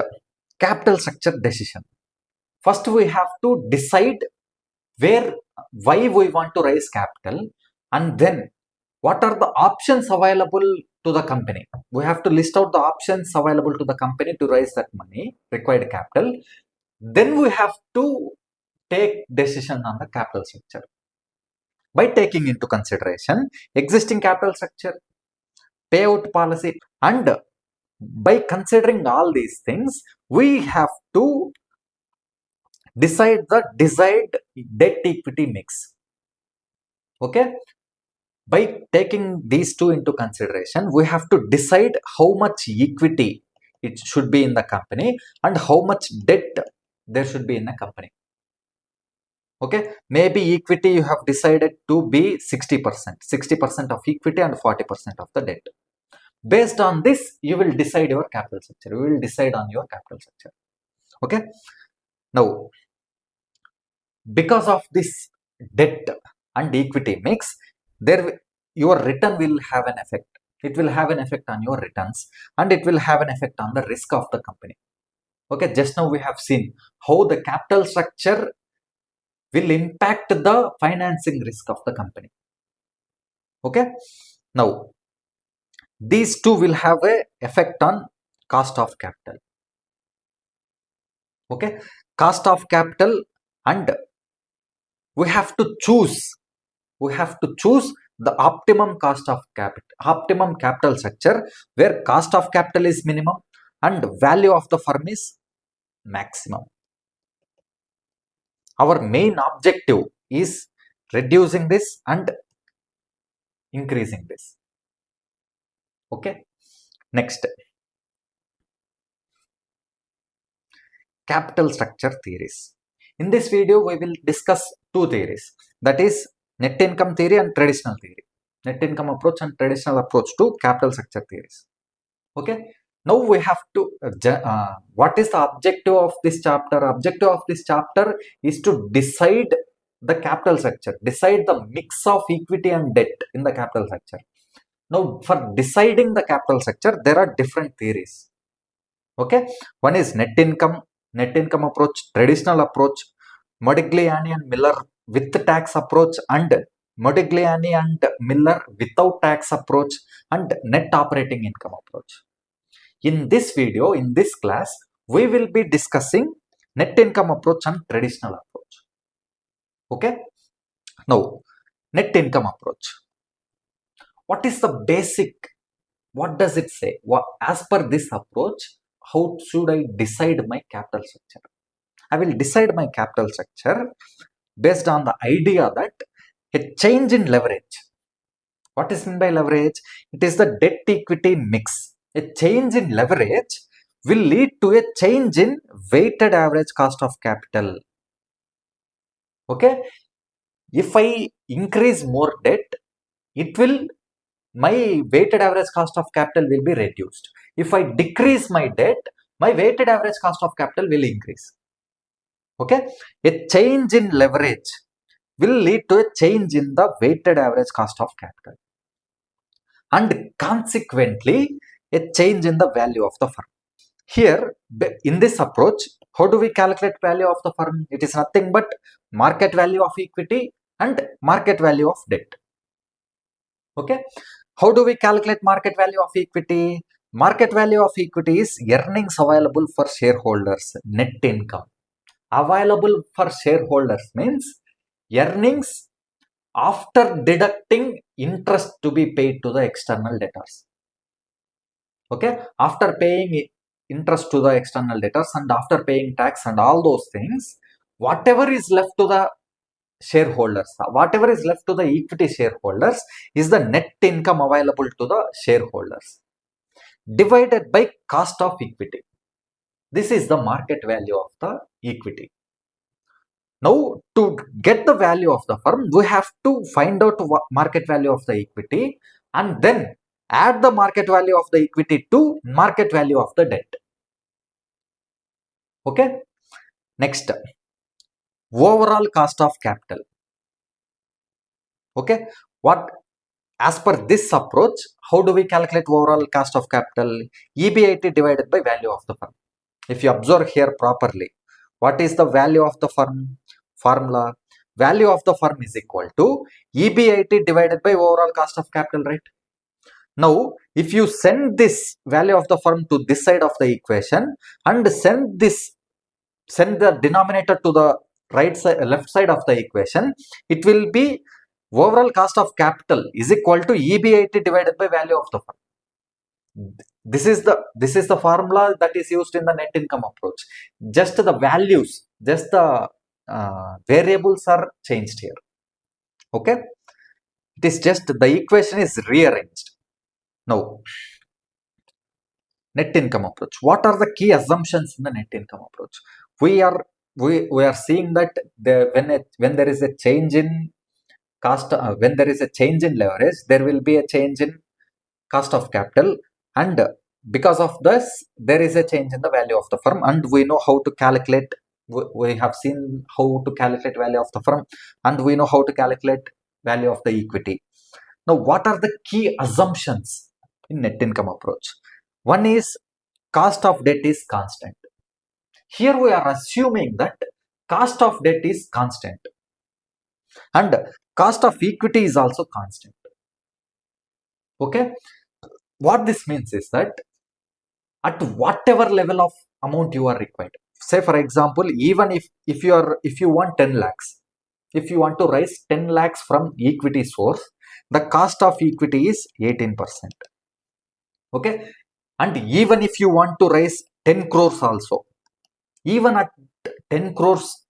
capital structure decision. First we have to decide why we want to raise capital, and then what are the options available to the company. We have to list out the options available to the company to raise that money, required capital. Then we have to take decision on the capital structure by taking into consideration existing capital structure, payout policy, and by considering all these things, we have to decide the desired debt equity mix. Okay, by taking these two into consideration, we have to decide how much equity it should be in the company and how much debt there should be in the company. Okay, maybe equity you have decided to be 60% of equity and 40% of the debt. Based on this, you will decide your capital structure. You will decide on your capital structure. Okay, now because of this debt and equity mix, your return will have an effect. It will have an effect on your returns, and it will have an effect on the risk of the company. Okay, just now we have seen how the capital structure will impact the financing risk of the company. Okay, now these two will have a effect on cost of capital. Okay, cost of capital, and we have to choose the optimum capital structure, where cost of capital is minimum and value of the firm is maximum. Our main objective is reducing this and increasing this. Okay, Next, capital structure theories. In this video, we will discuss two theories, that is net income theory and traditional theory. Net income approach and traditional approach to capital structure theories. Okay. Now we have to, what is the objective of this chapter? Objective of this chapter is to decide the capital structure, decide the mix of equity and debt in the capital structure. Now, for deciding the capital structure, there are different theories. Okay, one is net income approach, traditional approach, Modigliani and Miller with tax approach, and Modigliani and Miller without tax approach, and net operating income approach. In this video, in this class, we will be discussing net income approach and traditional approach. Okay, now net income approach. What is the basic? What does it say? As per this approach, how should I decide my capital structure? I will decide my capital structure based on the idea that a change in leverage. What is meant by leverage? It is the debt equity mix. A change in leverage will lead to a change in weighted average cost of capital. Okay? If I increase more debt, my weighted average cost of capital will be reduced. If I decrease my debt, my weighted average cost of capital will increase. Okay, a change in leverage will lead to a change in the weighted average cost of capital, and consequently a change in the value of the firm. Here, in this approach, how do we calculate value of the firm? It is nothing but market value of equity and market value of debt. Okay, how do we calculate market value of equity? Market value of equity is earnings available for shareholders, net income. Available for shareholders means earnings after deducting interest to be paid to the external debtors. Okay, after paying interest to the external debtors and after paying tax and all those things, whatever is left to the shareholders, whatever is left to the equity shareholders is the net income available to the shareholders divided by cost of equity. This is the market value of the equity. Now, to get the value of the firm, we have to find out market value of the equity and then add the market value of the equity to market value of the debt. Okay. Next, overall cost of capital. Okay. As per this approach, how do we calculate overall cost of capital? EBIT divided by value of the firm. If you observe here properly, what is the value of the firm? Formula, value of the firm is equal to EBIT divided by overall cost of capital, right? Now, if you send this value of the firm to this side of the equation and send the denominator to the left side of the equation, it will be overall cost of capital is equal to EBIT divided by value of the firm. This is the formula that is used in the net income approach. Just the values, just the variables are changed here. Okay, it is just the equation is rearranged. Now, net income approach. What are the key assumptions in the net income approach? We are seeing that when there is a change in cost, when there is a change in leverage, there will be a change in cost of capital, and because of this, there is a change in the value of the firm, and we know how to calculate. We have seen how to calculate value of the firm, and we know how to calculate value of the equity. Now, what are the key assumptions in net income approach? One is cost of debt is constant. Here we are assuming that cost of debt is constant and cost of equity is also constant. Okay, what this means is that at whatever level of amount you are required, say for example, even if you want 10 lakhs, if you want to raise 10 lakhs from equity source, the cost of equity is 18%. Okay, and even if you want to raise 10 crores also, even at 10 crores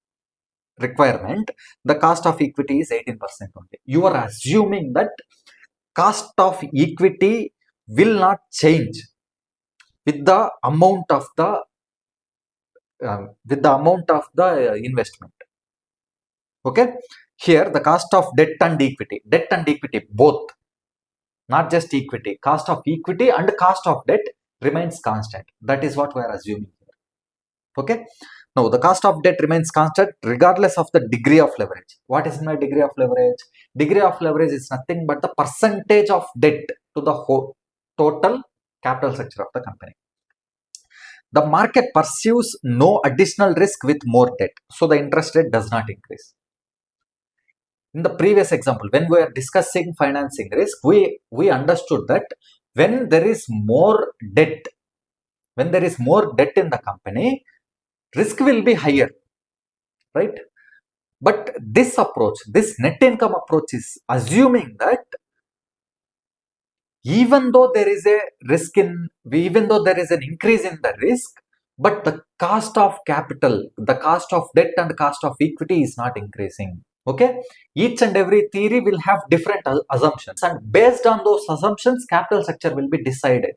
requirement, the cost of equity is 18% only. You are assuming that cost of equity will not change with the amount of the investment. Okay, here the cost of debt and equity both, not just equity, cost of equity and cost of debt remains constant. That is what we are assuming here. Okay, now the cost of debt remains constant regardless of the degree of leverage. What is my degree of leverage? Degree of leverage is nothing but the percentage of debt to the whole total capital structure of the company. The market perceives no additional risk with more debt, so the interest rate does not increase. In the previous example, when we are discussing financing risk, we understood that when there is more debt, in the company, risk will be higher, right? But this net income approach is assuming that even though there is a an increase in the risk, but the cost of capital, the cost of debt and cost of equity is not increasing. Okay, each and every theory will have different assumptions, and based on those assumptions, capital structure will be decided.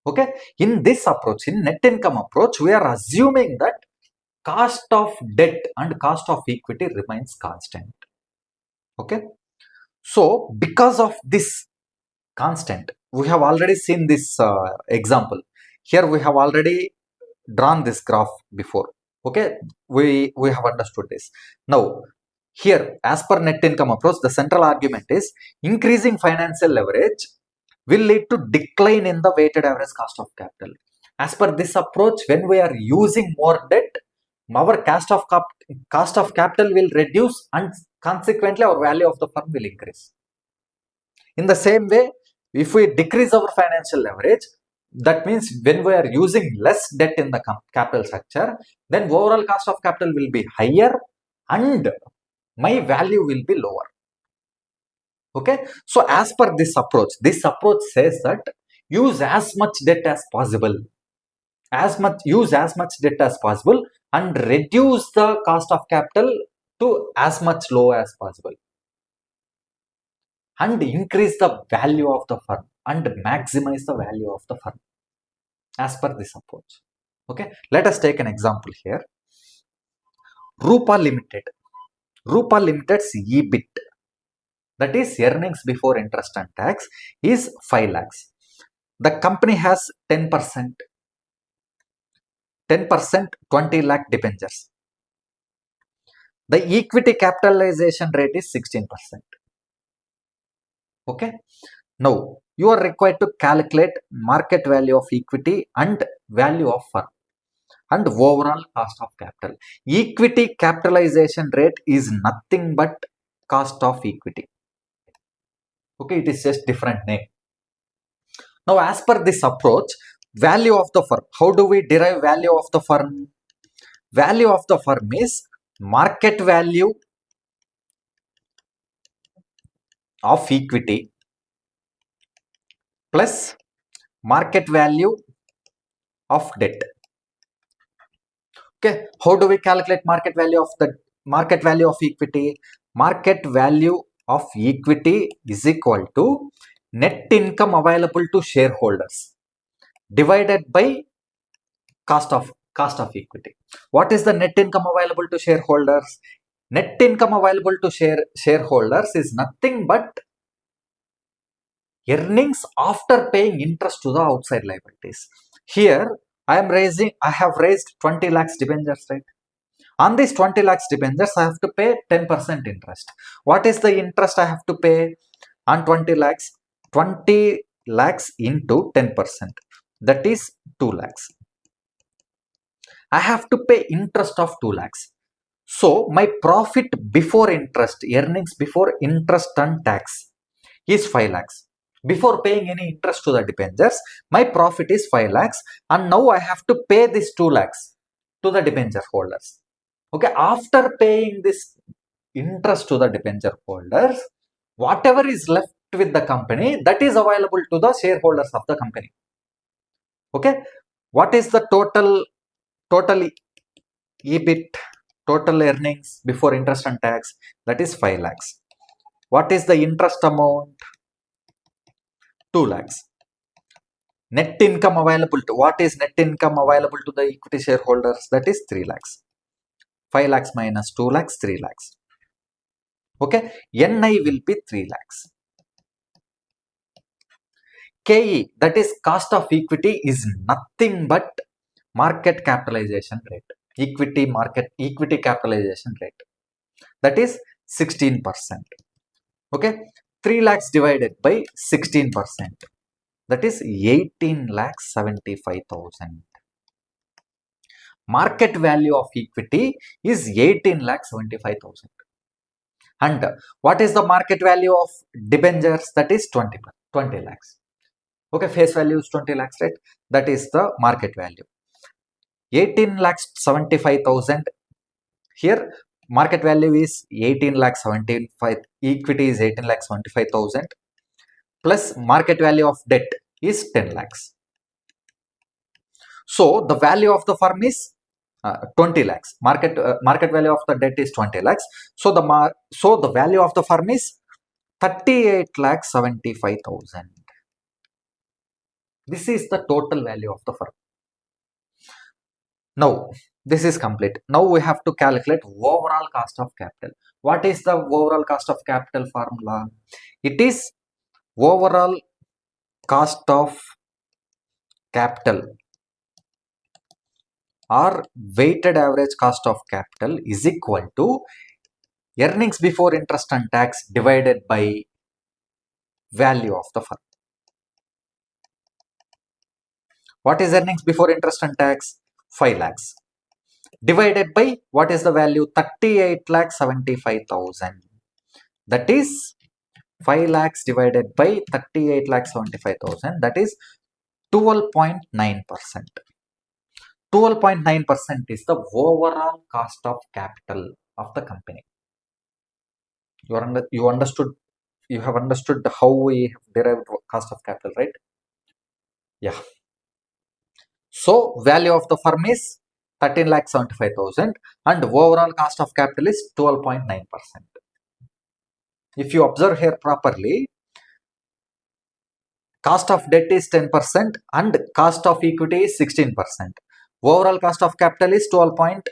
Okay, in this approach, in net income approach, we are assuming that cost of debt and cost of equity remains constant. Okay, so because of this constant, we have already seen this example. Here we have already drawn this graph before. Okay, we have understood this. Now here, as per net income approach, the central argument is increasing financial leverage will lead to decline in the weighted average cost of capital. As per this approach, when we are using more debt, our cost of capital will reduce, and consequently our value of the firm will increase. In the same way, if we decrease our financial leverage, that means when we are using less debt in the capital structure, then overall cost of capital will be higher and my value will be lower. Okay, so as per this approach says that use as much debt as possible, use as much debt as possible, and reduce the cost of capital to as much low as possible, and increase the value of the firm and maximize the value of the firm as per this approach. Okay, let us take an example here. Rupa Limited's EBIT, that is earnings before interest and tax, is 5 lakhs. The company has 10%, 20 lakh debentures. The equity capitalization rate is 16%. Okay, now you are required to calculate market value of equity and value of firm and overall cost of capital. Equity capitalization rate is nothing but cost of equity. Okay, it is just different name. Now, as per this approach, value of the firm, how do we derive value of the firm? Value of the firm is market value of equity plus market value of debt. Okay, how do we calculate market value of equity? Market value of equity is equal to net income available to shareholders divided by cost of equity. What is the net income available to shareholders? Net income available to shareholders is nothing but earnings after paying interest to the outside liabilities. Here I have raised 20 lakhs debentures, right? On these 20 lakhs debentures, I have to pay 10% interest. What is the interest I have to pay on 20 lakhs? 20 lakhs into 10%, that is 2 lakhs. I have to pay interest of 2 lakhs. So my profit before interest, earnings before interest and tax, is 5 lakhs. Before paying any interest to the debentures, my profit is 5 lakhs, and now I have to pay this 2 lakhs to the debenture holders. Okay, after paying this interest to the debenture holders, whatever is left with the company, that is available to the shareholders of the company. Okay, what is the total EBIT, total earnings before interest and tax? That is 5 lakhs. What is the interest amount? 2 lakhs. Net income available to, what is net income available to the equity shareholders? That is 3 lakhs. 5 lakhs minus 2 lakhs, 3 lakhs. Okay, NI will be 3 lakhs. KE, that is cost of equity, is nothing but market capitalization rate. Equity capitalization rate. That is 16%. Okay, 3 lakhs divided by 16%. That is 18 lakhs 75,000. Market value of equity is 18 lakhs 75,000. And what is the market value of debentures? That is 20 lakhs. Okay, face value is 20 lakhs, right? That is the market value. 18 lakhs 75,000. Here, market value is 18 lakhs 75. Equity is 18 lakhs 75,000. Plus market value of debt is 10 lakhs. So the value of the firm is 20 lakhs. Market value of the debt is 20 lakhs. So the value of the firm is 38 lakhs 75,000. This is the total value of the firm. Now this is complete. Now we have to calculate overall cost of capital. What is the overall cost of capital formula? It is overall cost of capital or weighted average cost of capital is equal to earnings before interest and tax divided by value of the firm. What is earnings before interest and tax? 5 lakhs. Divided by what is the value? 38 lakhs 75,000. That is 5 lakhs divided by 38 lakhs 75,000. That is 12.9%. 12.9% is the overall cost of capital of the company. You have understood how we derived cost of capital, right? Yeah. So value of the firm is 13 lakh 75,000 and overall cost of capital is 12.9%. If you observe here properly, cost of debt is 10% and cost of equity is 16%. Overall cost of capital is 12.9%.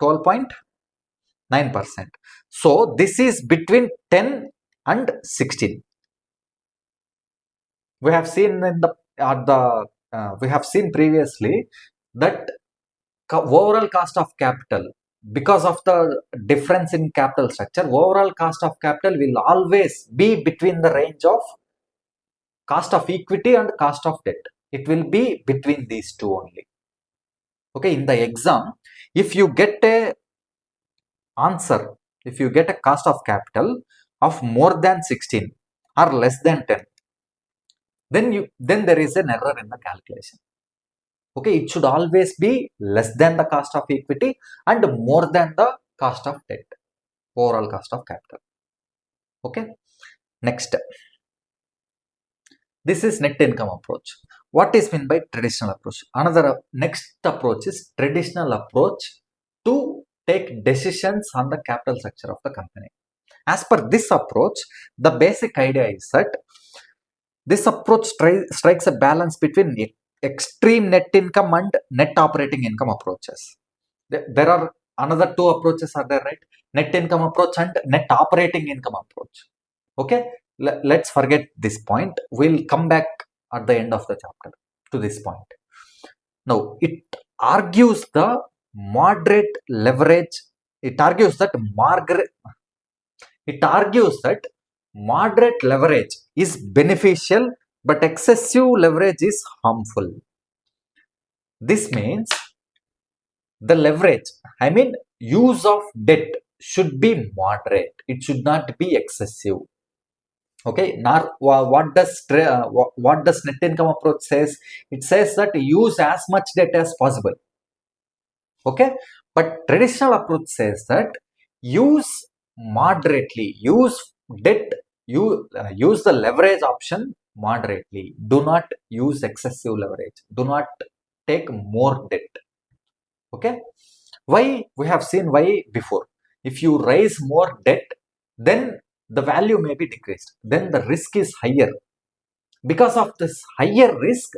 12.9%. So this is between 10 and 16. We have seen we have seen previously that overall cost of capital, because of the difference in capital structure, overall cost of capital will always be between the range of cost of equity and cost of debt. It will be between these two only. Okay, in the exam, if you get a answer, if you get a cost of capital of more than 16 or less than 10, then there is an error in the calculation. Okay, it should always be less than the cost of equity and more than the cost of debt, overall cost of capital. Okay, next, this is net income approach. What is meant by traditional approach? Another next approach is traditional approach to take decisions on the capital structure of the company. As per this approach, the basic idea is that this approach strikes a balance between extreme net income and net operating income approaches. There are another two approaches are there, right? Net income approach and net operating income approach. Okay, let's forget this point. We'll come back at the end of the chapter to this point. Now, it argues the moderate leverage. It argues that moderate leverage is beneficial, but excessive leverage is harmful. This means the leverage, use of debt should be moderate. It should not be excessive. Okay, now what does net income approach says? It says that use as much debt as possible. Okay, but traditional approach says that use moderately, use debt, use the leverage option moderately. Do not use excessive leverage. Do not take more debt. Okay, why? We have seen why before. If you raise more debt, then the value may be decreased. Then the risk is higher. Because of this higher risk,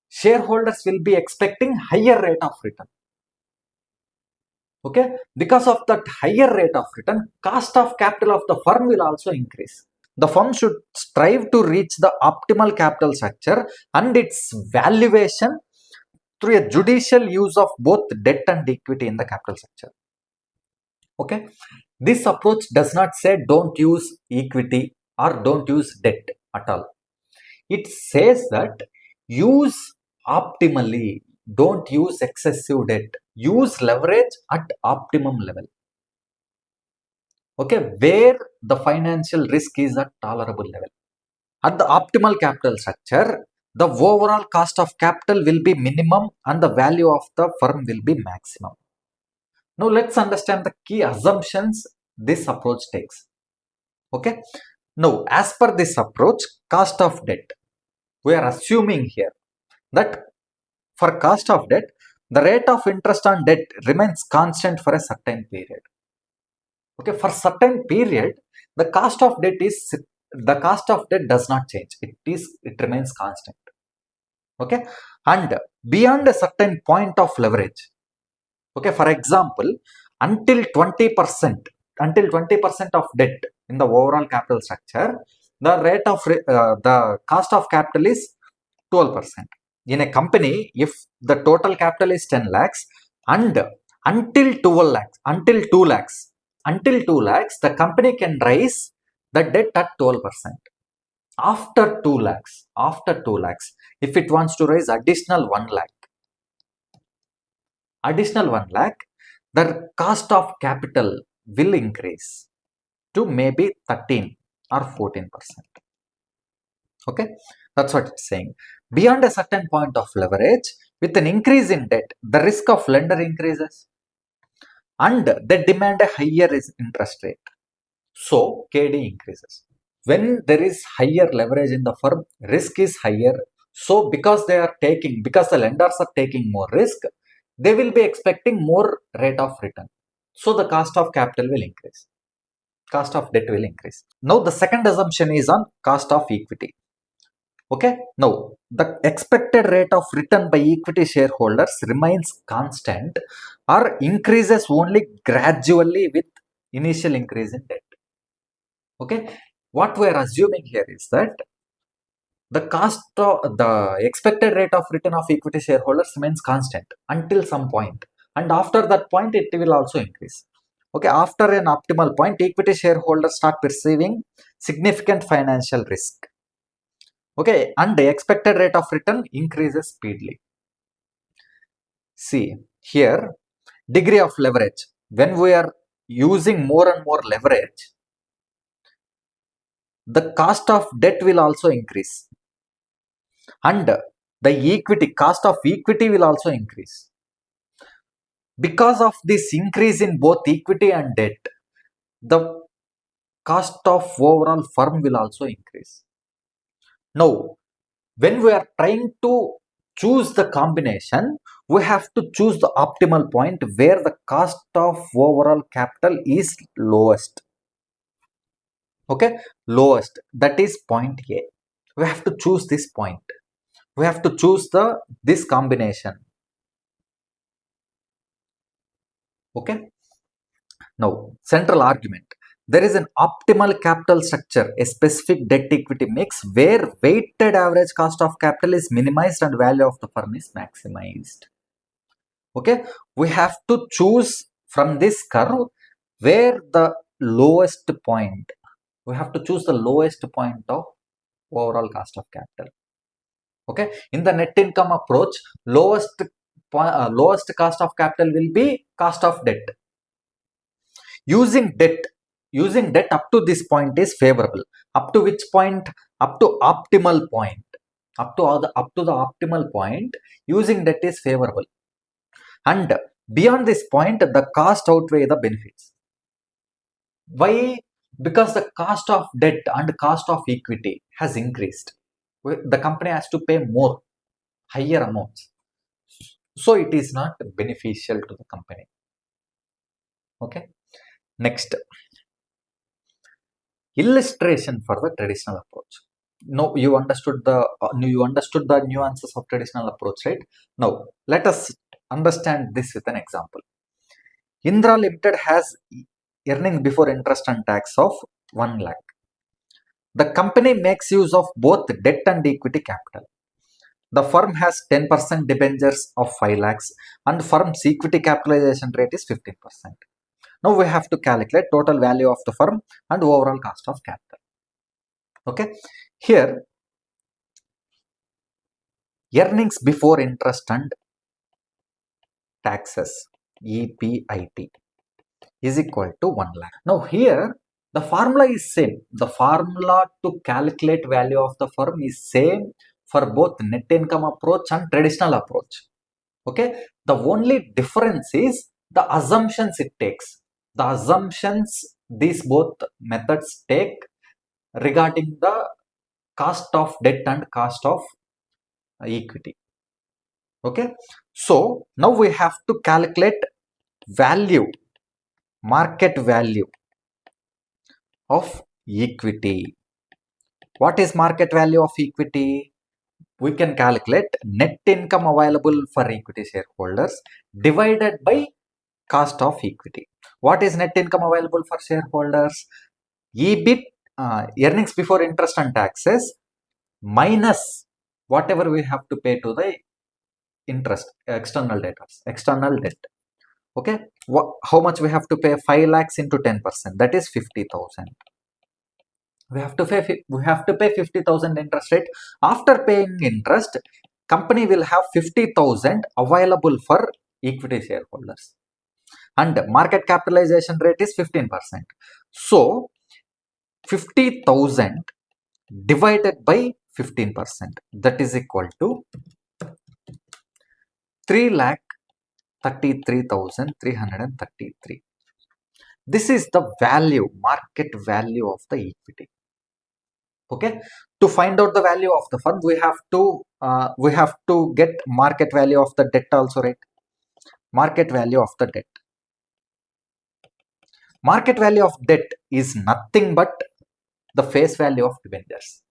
shareholders will be expecting higher rate of return. Okay, because of that higher rate of return, cost of capital of the firm will also increase. The firm should strive to reach the optimal capital structure and its valuation through a judicial use of both debt and equity in the capital structure. Okay, this approach does not say don't use equity or don't use debt at all. It says that use optimally, don't use excessive debt, use leverage at optimum level. Okay, where the financial risk is at tolerable level. At the optimal capital structure, the overall cost of capital will be minimum and the value of the firm will be maximum. Now let's understand the key assumptions this approach takes. Okay, now as per this approach, cost of debt, we are assuming here that for cost of debt, the rate of interest on debt remains constant for a certain period. Okay, for certain period, the cost of debt does not change. It remains constant. Okay, and beyond a certain point of leverage. Okay, for example, until 20%, of debt in the overall capital structure, the cost of capital is 12%. In a company, if the total capital is 10 lakhs and until 12 lakhs, until 2 lakhs, the company can raise the debt at 12%. After 2 lakhs, if it wants to raise additional 1 lakh, the cost of capital will increase to maybe 13 or 14%. Okay, that's what it's saying. Beyond a certain point of leverage, with an increase in debt, the risk of lender increases and they demand a higher interest rate. So KD increases. When there is higher leverage in the firm, risk is higher. So because the lenders are taking more risk, they will be expecting more rate of return. So the cost of capital will increase. Cost of debt will increase. Now the second assumption is on cost of equity. Okay, now the expected rate of return by equity shareholders remains constant or increases only gradually with initial increase in debt. Okay, what we are assuming here is that the expected rate of return of equity shareholders remains constant until some point, and after that point it will also increase. Okay, after an optimal point, equity shareholders start perceiving significant financial risk. Okay, and the expected rate of return increases speedily. See here, degree of leverage. When we are using more and more leverage, the cost of debt will also increase, and the cost of equity will also increase. Because of this increase in both equity and debt, the cost of overall firm will also increase. Now, when we are trying to choose the combination, we have to choose the optimal point where the cost of overall capital is lowest. Okay, lowest, that is point A. We have to choose this point. We have to choose this combination. Okay, now central argument. There is an optimal capital structure, a specific debt equity mix where weighted average cost of capital is minimized and value of the firm is maximized. Okay, we have to choose from this curve where the lowest point, we have to choose the lowest point of overall cost of capital. Okay, in the net income approach, lowest cost of capital will be cost of debt. Using debt up to this point is favorable. Up to which point? Up to optimal point. Up to the optimal point, using debt is favorable. And beyond this point, the cost outweigh the benefits. Why? Because the cost of debt and cost of equity has increased. The company has to pay more, higher amounts. So it is not beneficial to the company. Okay. Next, illustration for the traditional approach. No, you understood the nuances of traditional approach, right? Now let us understand this with an example. Indra Limited has earning before interest and tax of 1 lakh. The company makes use of both debt and equity capital. The firm has 10% debentures of 5 lakhs and firm's equity capitalization rate is 15%. Now we have to calculate total value of the firm and overall cost of capital. Okay, here earnings before interest and taxes, EBIT, is equal to 1 lakh. Now here the formula is same. The formula to calculate value of the firm is same for both net income approach and traditional approach. Okay, the only difference is the assumptions it takes. The assumptions these both methods take regarding the cost of debt and cost of equity. Okay, so now we have to calculate value, market value of equity. What is market value of equity? We can calculate net income available for equity shareholders divided by cost of equity. What is net income available for shareholders? EBIT, earnings before interest and taxes, minus whatever we have to pay to the interest, external debt. Okay, how much we have to pay? 5 lakhs into 10%, that is 50,000. We have to pay 50,000 interest rate. After paying interest, company will have 50,000 available for equity shareholders, and market capitalization rate is 15%. So 50,000 divided by 15%, that is equal to 3,33,333. This is the value, market value of the equity. Okay, to find out the value of the firm, we have to get market value of the debt also, right? Market value of the debt. Market value of debt is nothing but the face value of debentures.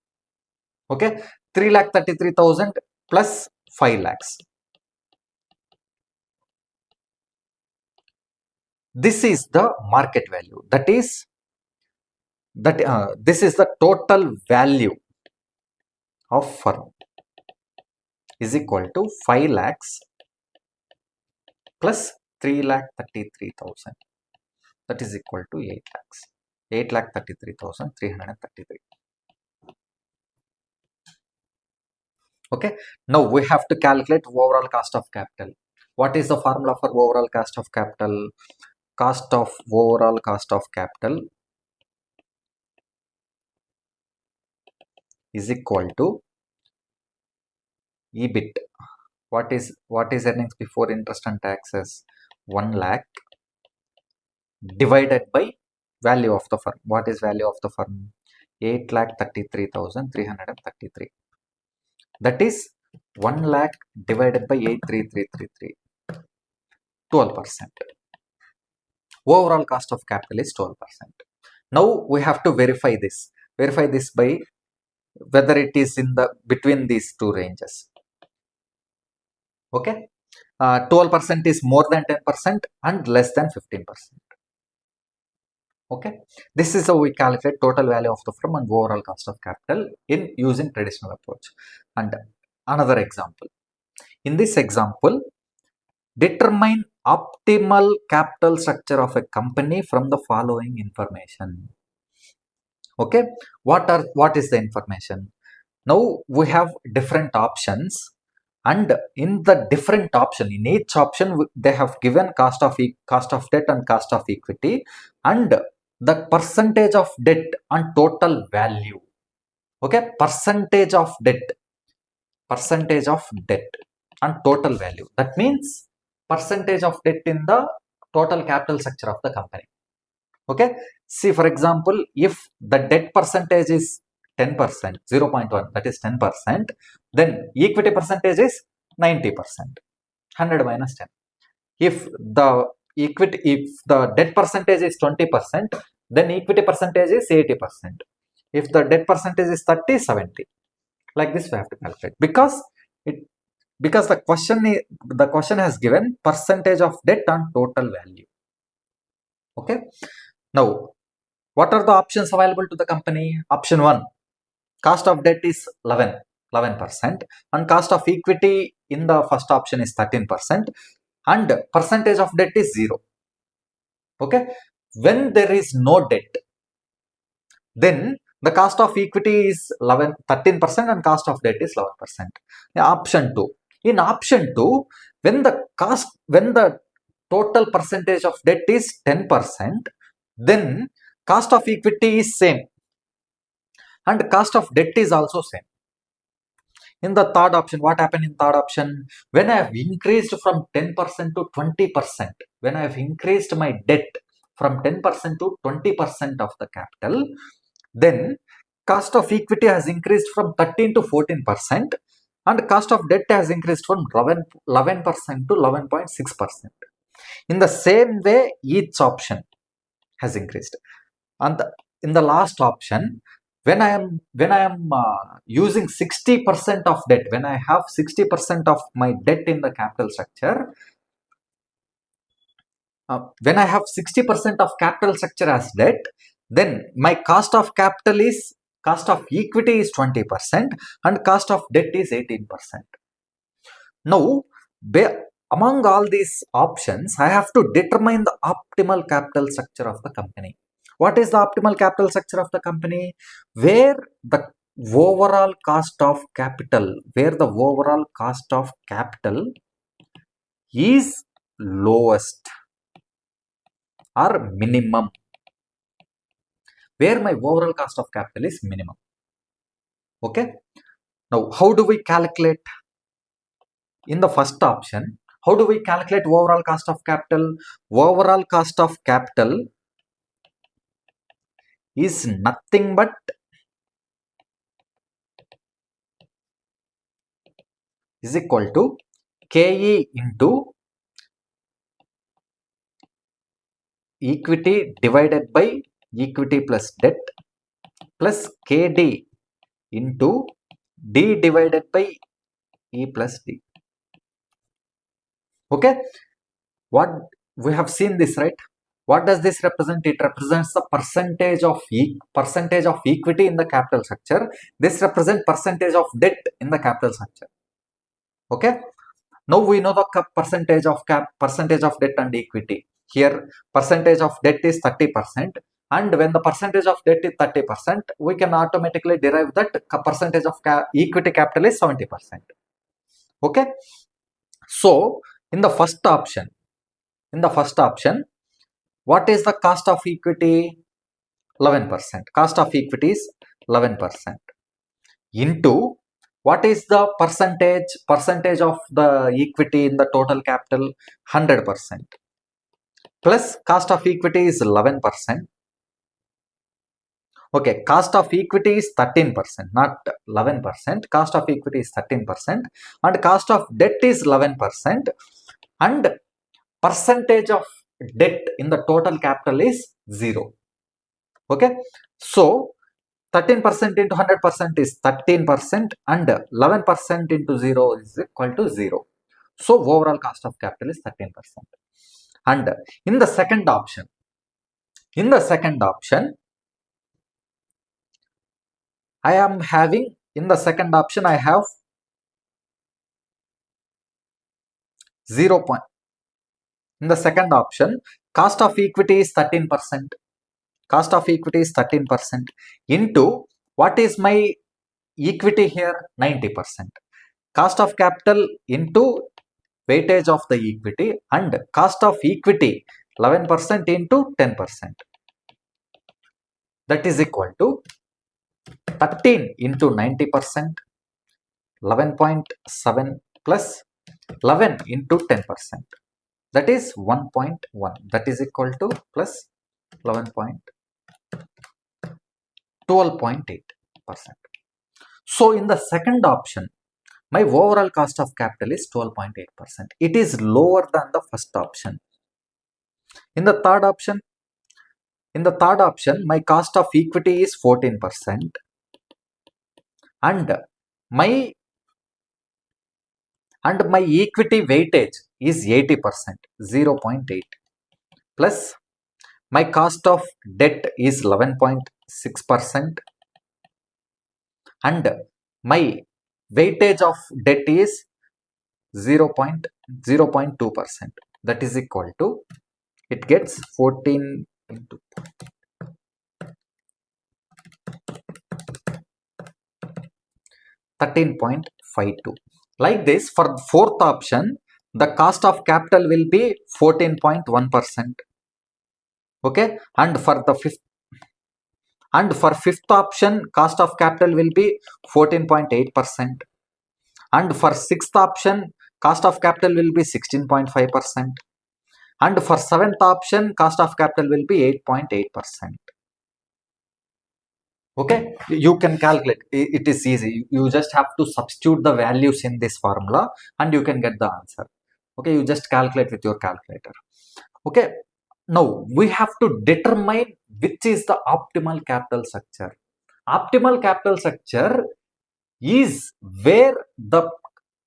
Okay, 3,33,000 plus 5 lakhs. This is the market value. This is the total value of firm is equal to 5 lakhs plus 3,33,000. That is equal to 8 lakhs. 8,33,333. Okay, now we have to calculate overall cost of capital. What is the formula for overall cost of capital? Overall cost of capital is equal to EBIT. What is earnings before interest and taxes? 1 lakh divided by value of the firm. What is value of the firm? 8,33,333. That is 1 lakh divided by 83333. 12%. Overall cost of capital is 12%. Now we have to verify this. Verify this by whether it is in the between these two ranges. Okay, 12% is more than 10% and less than 15%. Okay, this is how we calculate total value of the firm and overall cost of capital in using traditional approach. And another example. In this example, determine optimal capital structure of a company from the following information. Okay, what is the information? Now we have different options, and in the different option, in each option they have given cost of debt and cost of equity and the percentage of debt and total value. Okay, percentage of debt and total value. That means percentage of debt in the total capital structure of the company. Okay, see, for example, if the debt percentage is 10%, 0.1, that is 10%, then equity percentage is 90%. 100 minus 10. If the debt percentage is 20%, then equity percentage is 80%. If the debt percentage is 30, 70. Like this we have to calculate, because the question has given percentage of debt on total value. Okay. Now, what are the options available to the company? Option 1, cost of debt is 11%, and cost of equity in the first option is 13%, and percentage of debt is 0. Okay. When there is no debt, then the cost of equity is 13% and cost of debt is 11%. Option 2. In option 2, when the total percentage of debt is 10%, then cost of equity is same and cost of debt is also same. In the third option, what happened in third option? When I have increased from 10% to 20%, when I have increased my debt from 10% to 20% of the capital, then cost of equity has increased from 13 to 14%, and cost of debt has increased from 11% to 11.6%. In the same way, each option has increased. And in the last option, when I am using 60% of debt, when I have 60% of my debt in the capital structure, when I have 60% of capital structure as debt, then my cost of equity is 20% and cost of debt is 18%. Now, among all these options, I have to determine the optimal capital structure of the company. What is the optimal capital structure of the company? Where the overall cost of capital is lowest or minimum. Where my overall cost of capital is minimum. Okay. Now, how do we calculate? In the first option, how do we calculate overall cost of capital? Overall cost of capital is nothing but is equal to KE into equity divided by equity plus debt plus KD into D divided by E plus D. Okay. What we have seen this, right? What does this represent? It represents the percentage of equity in the capital structure. This represents percentage of debt in the capital structure. Okay. Now we know the percentage of debt and equity. Here percentage of debt is 30%, and when the percentage of debt is 30%, we can automatically derive that percentage of equity capital is 70%. Okay. So in the first option, what is the cost of equity? 11%. Cost of equity is 11%. Into what is the percentage of the equity in the total capital? 100%. Plus cost of equity is 11%. Okay, cost of equity is 13%, not 11%. Cost of equity is 13%, and cost of debt is 11%, and percentage of debt in the total capital is 0. Okay, so 13% into 100% is 13%, and 11% into 0 is equal to 0. So overall cost of capital is 13%. And in the second option, I am having, I have 0 point. In the second option, cost of equity is 13%. Cost of equity is 13% into what is my equity here? 90%. Cost of capital into weightage of the equity, and cost of equity 11% into 10%. That is equal to 13 into 90%, 11.7 plus 11 into 10%. That is 1.1. That is equal to plus 12.8%. So in the second option, my overall cost of capital is 12.8%. It is lower than the first option. In the third option, In the third option, my cost of equity is 14% and my equity weightage is 80%, 0.8, plus my cost of debt is 11.6% and my weightage of debt is 0.2%. That is equal to, it gets 14 into 13.52. Like this, for the fourth option, the cost of capital will be 14.1%. Okay, and for fifth option, cost of capital will be 14.8%. And for sixth option, cost of capital will be 16.5%. And for seventh option, cost of capital will be 8.8%. Okay, you can calculate. It is easy. You just have to substitute the values in this formula and you can get the answer. Okay, you just calculate with your calculator. Okay, now we have to determine which is the optimal capital structure. Optimal capital structure is where the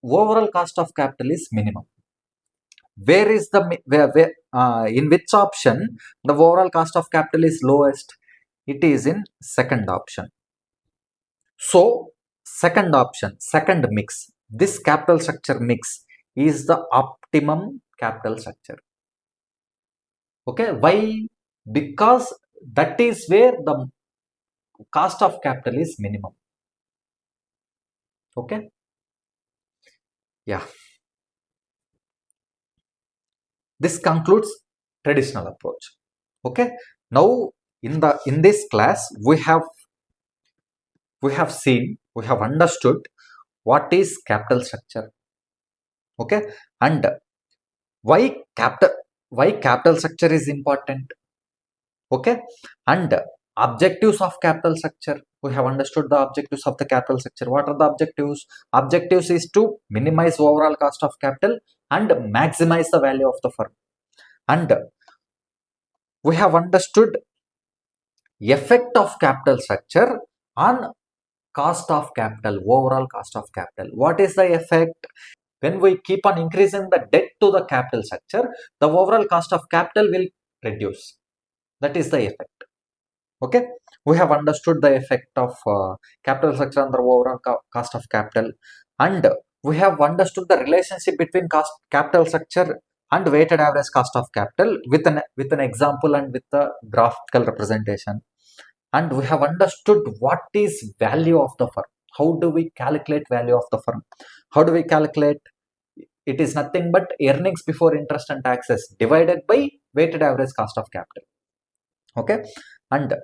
overall cost of capital is minimum. Where is the in which option the overall cost of capital is lowest? It is in second option. So second option, second mix, this capital structure mix is the optimum capital structure. Okay, why? Because that is where the cost of capital is minimum. Okay, yeah, this concludes traditional approach. Okay, now in this class we have seen, we have understood what is capital structure. Okay, and why capital structure is important. Okay, and objectives of capital structure, we have understood the objectives of the capital structure. What are the objectives? Objectives is to minimize overall cost of capital and maximize the value of the firm. And we have understood effect of capital structure on cost of capital, overall cost of capital. What is the effect? When we keep on increasing the debt to the capital structure, the overall cost of capital will reduce. That is the effect. Okay, we have understood the effect of capital structure on the overall cost of capital, and we have understood the relationship between capital structure and weighted average cost of capital with an example and with the graphical representation. And we have understood what is value of the firm. How do we calculate value of the firm? How do we calculate? It is nothing but earnings before interest and taxes divided by weighted average cost of capital. Okay, and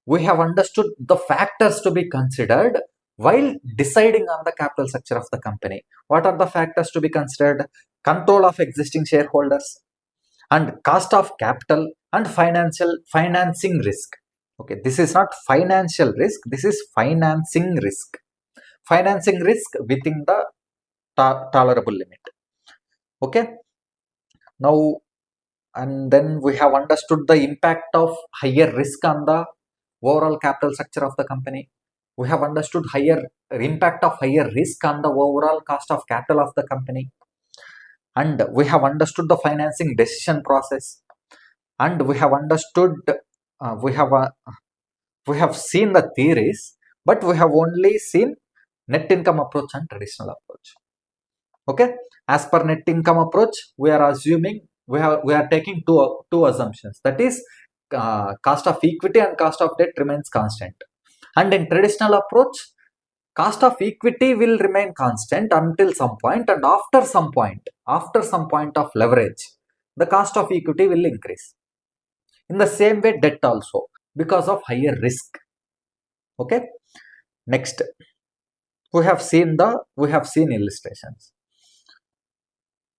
we have understood the factors to be considered while deciding on the capital structure of the company. What are the factors to be considered? Control of existing shareholders and cost of capital and financing risk. Okay, this is not financial risk, this is financing risk. Financing risk within the tolerable limit. Okay, now, and then we have understood the impact of higher risk on the overall capital structure of the company. We have understood impact of higher risk on the overall cost of capital of the company. And we have understood the financing decision process. And we have understood, we have seen the theories, but we have only seen net income approach and traditional approach. Okay, as per net income approach, we are assuming, we are taking two assumptions, that is cost of equity and cost of debt remains constant. And in traditional approach, cost of equity will remain constant until some point, and after some point of leverage, the cost of equity will increase. In the same way, debt also, because of higher risk. Okay, next we have seen illustrations.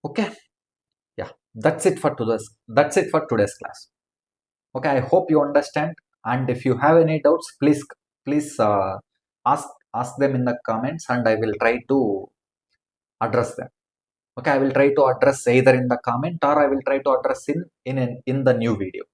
Okay, yeah, that's it for today's class. Okay, I hope you understand, and if you have any doubts, please ask them in the comments, and I will try to address them. Okay, I will try to address either in the comment or I will try to address in the new video.